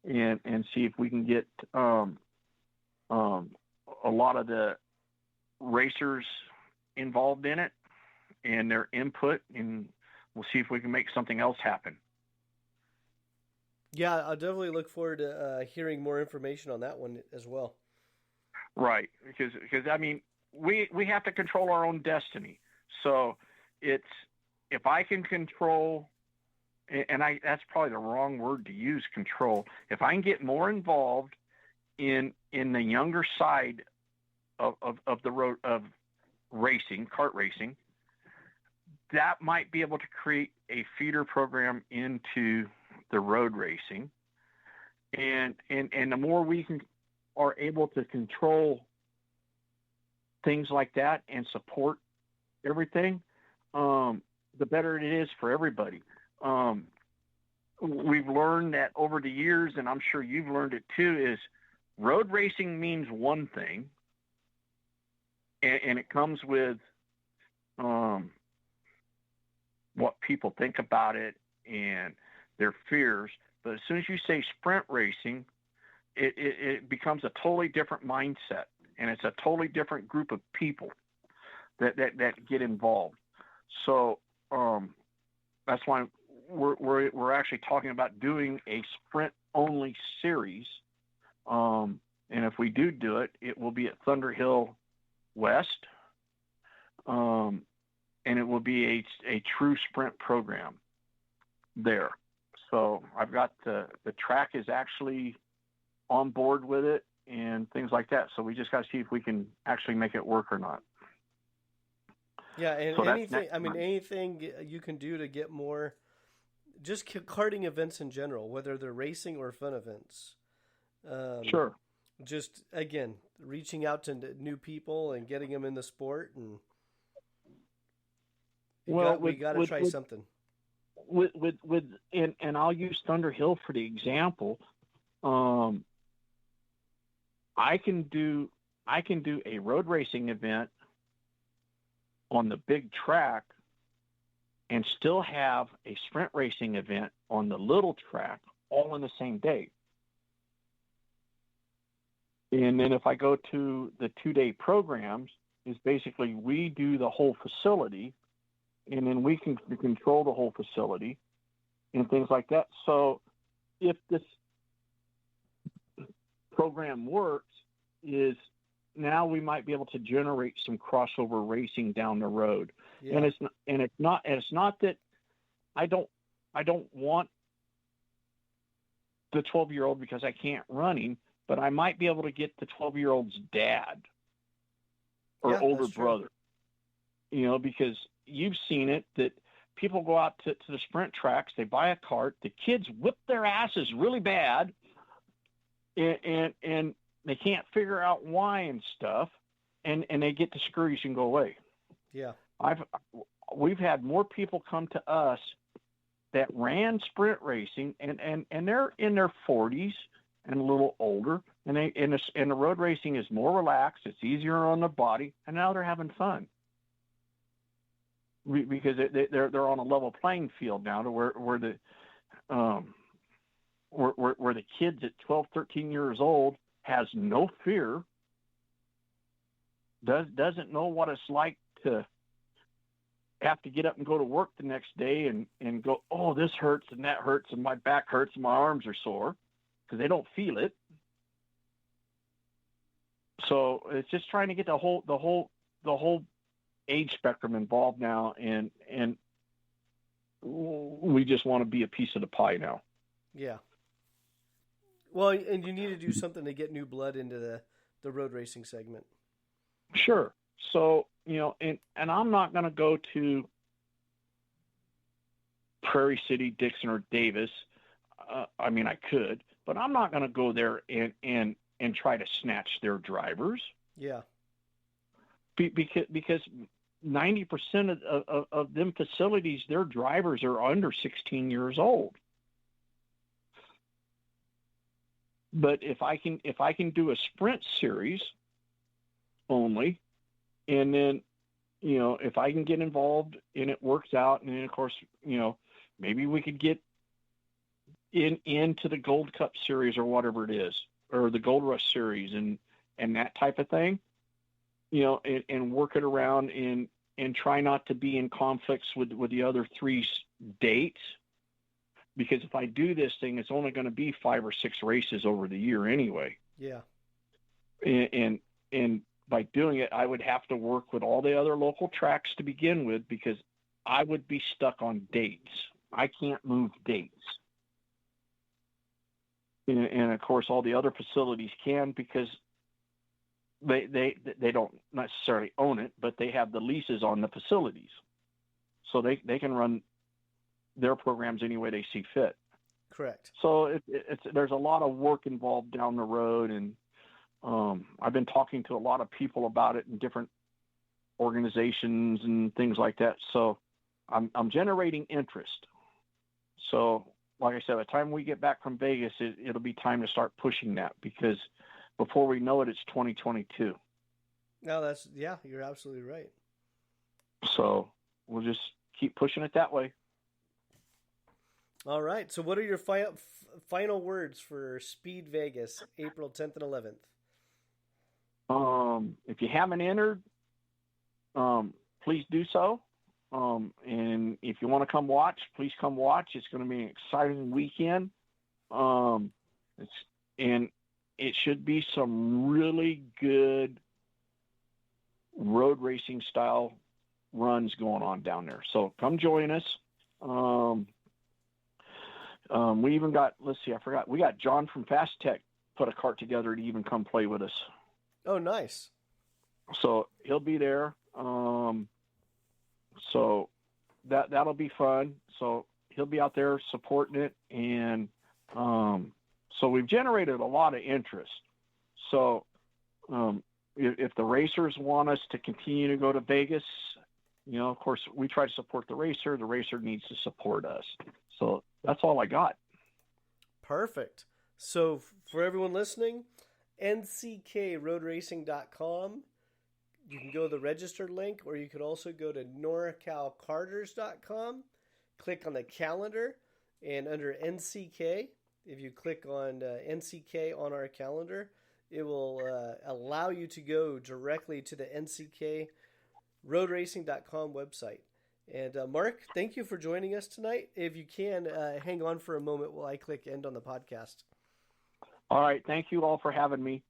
and see if we can get a lot of the racers involved in it and their input, and we'll see if we can make something else happen. Yeah, I'll definitely look forward to hearing more information on that one as well. Right, because I mean, we have to control our own destiny. So it's, if I can control, and that's probably the wrong word to use, control. If I can get more involved in the younger side of the road of racing, kart racing, that might be able to create a feeder program into the road racing, and the more we are able to control things like that and support everything, the better it is for everybody. We've learned that over the years, and I'm sure you've learned it too, is road racing means one thing, and it comes with what people think about it and their fears. But as soon as you say sprint racing, it becomes a totally different mindset, and it's a totally different group of people that get involved. So that's why we're actually talking about doing a sprint only series. And if we do it, it will be at Thunderhill West. And it will be a true sprint program there. So I've got the track is actually on board with it and things like that. So we just got to see if we can actually make it work or not. Yeah, and so anything you can do to get more, just karting events in general, whether they're racing or fun events. Sure. Just, again, reaching out to new people and getting them in the sport, and we got to try something. And I'll use Thunderhill for the example. I can do a road racing event on the big track and still have a sprint racing event on the little track, all in the same day. And then if I go to the 2-day programs, is basically we do the whole facility, and then we can control the whole facility and things like that. So if this program works, is now we might be able to generate some crossover racing down the road. Yeah. And it's not that I don't want the 12-year-old because I can't run him, but I might be able to get the 12-year-old's dad or older brother, because you've seen it, that people go out to the sprint tracks, they buy a cart, the kids whip their asses really bad, and they can't figure out why and stuff, and they get discouraged and go away. Yeah. We've had more people come to us that ran sprint racing, and they're in their 40s and a little older, and the road racing is more relaxed, it's easier on the body, and now they're having fun. Because they're on a level playing field now, to where the kids at 12, 13 years old has no fear, doesn't know what it's like to have to get up and go to work the next day and go, oh, this hurts and that hurts and my back hurts and my arms are sore, because they don't feel it. So it's just trying to get the whole age spectrum involved now, and we just want to be a piece of the pie now. Yeah. Well, and you need to do something to get new blood into the road racing segment. Sure. So, and I'm not going to go to Prairie City, Dixon, or Davis. I mean, I could, but I'm not going to go there and try to snatch their drivers. Yeah. Because 90% of them facilities, their drivers are under 16 years old. But if I can do a sprint series only, and then, if I can get involved and it works out, and then of course, maybe we could get into the Gold Cup series or whatever it is, or the Gold Rush series and that type of thing, and work it around and try not to be in conflicts with the other three dates. Because if I do this thing, it's only going to be 5 or 6 races over the year anyway. Yeah. And by doing it, I would have to work with all the other local tracks to begin with, because I would be stuck on dates. I can't move dates. And of course, all the other facilities can, because they don't necessarily own it, but they have the leases on the facilities. So they can run their programs any way they see fit. Correct. So there's a lot of work involved down the road, and I've been talking to a lot of people about it in different organizations and things like that. So I'm generating interest. So like I said, by the time we get back from Vegas, it'll be time to start pushing that, because before we know it, it's 2022. No, you're absolutely right. So we'll just keep pushing it that way. All right. So what are your final words for Speed Vegas, April 10th and 11th? If you haven't entered, please do so. And if you want to come watch, please come watch. It's going to be an exciting weekend. It should be some really good road racing style runs going on down there. So come join us. We even got, we got John from Fast Tech put a cart together to even come play with us. Oh, nice. So he'll be there. So that'll be fun. So he'll be out there supporting it. And so we've generated a lot of interest. So if the racers want us to continue to go to Vegas, of course, we try to support the racer. The racer needs to support us. So that's all I got. Perfect. So for everyone listening, nckroadracing.com. You can go to the registered link, or you could also go to norcalcarters.com, click on the calendar, and under NCK, if you click on NCK on our calendar, it will allow you to go directly to the nckroodracing.com website. And Mark, thank you for joining us tonight. If you can, hang on for a moment while I click end on the podcast. All right. Thank you all for having me.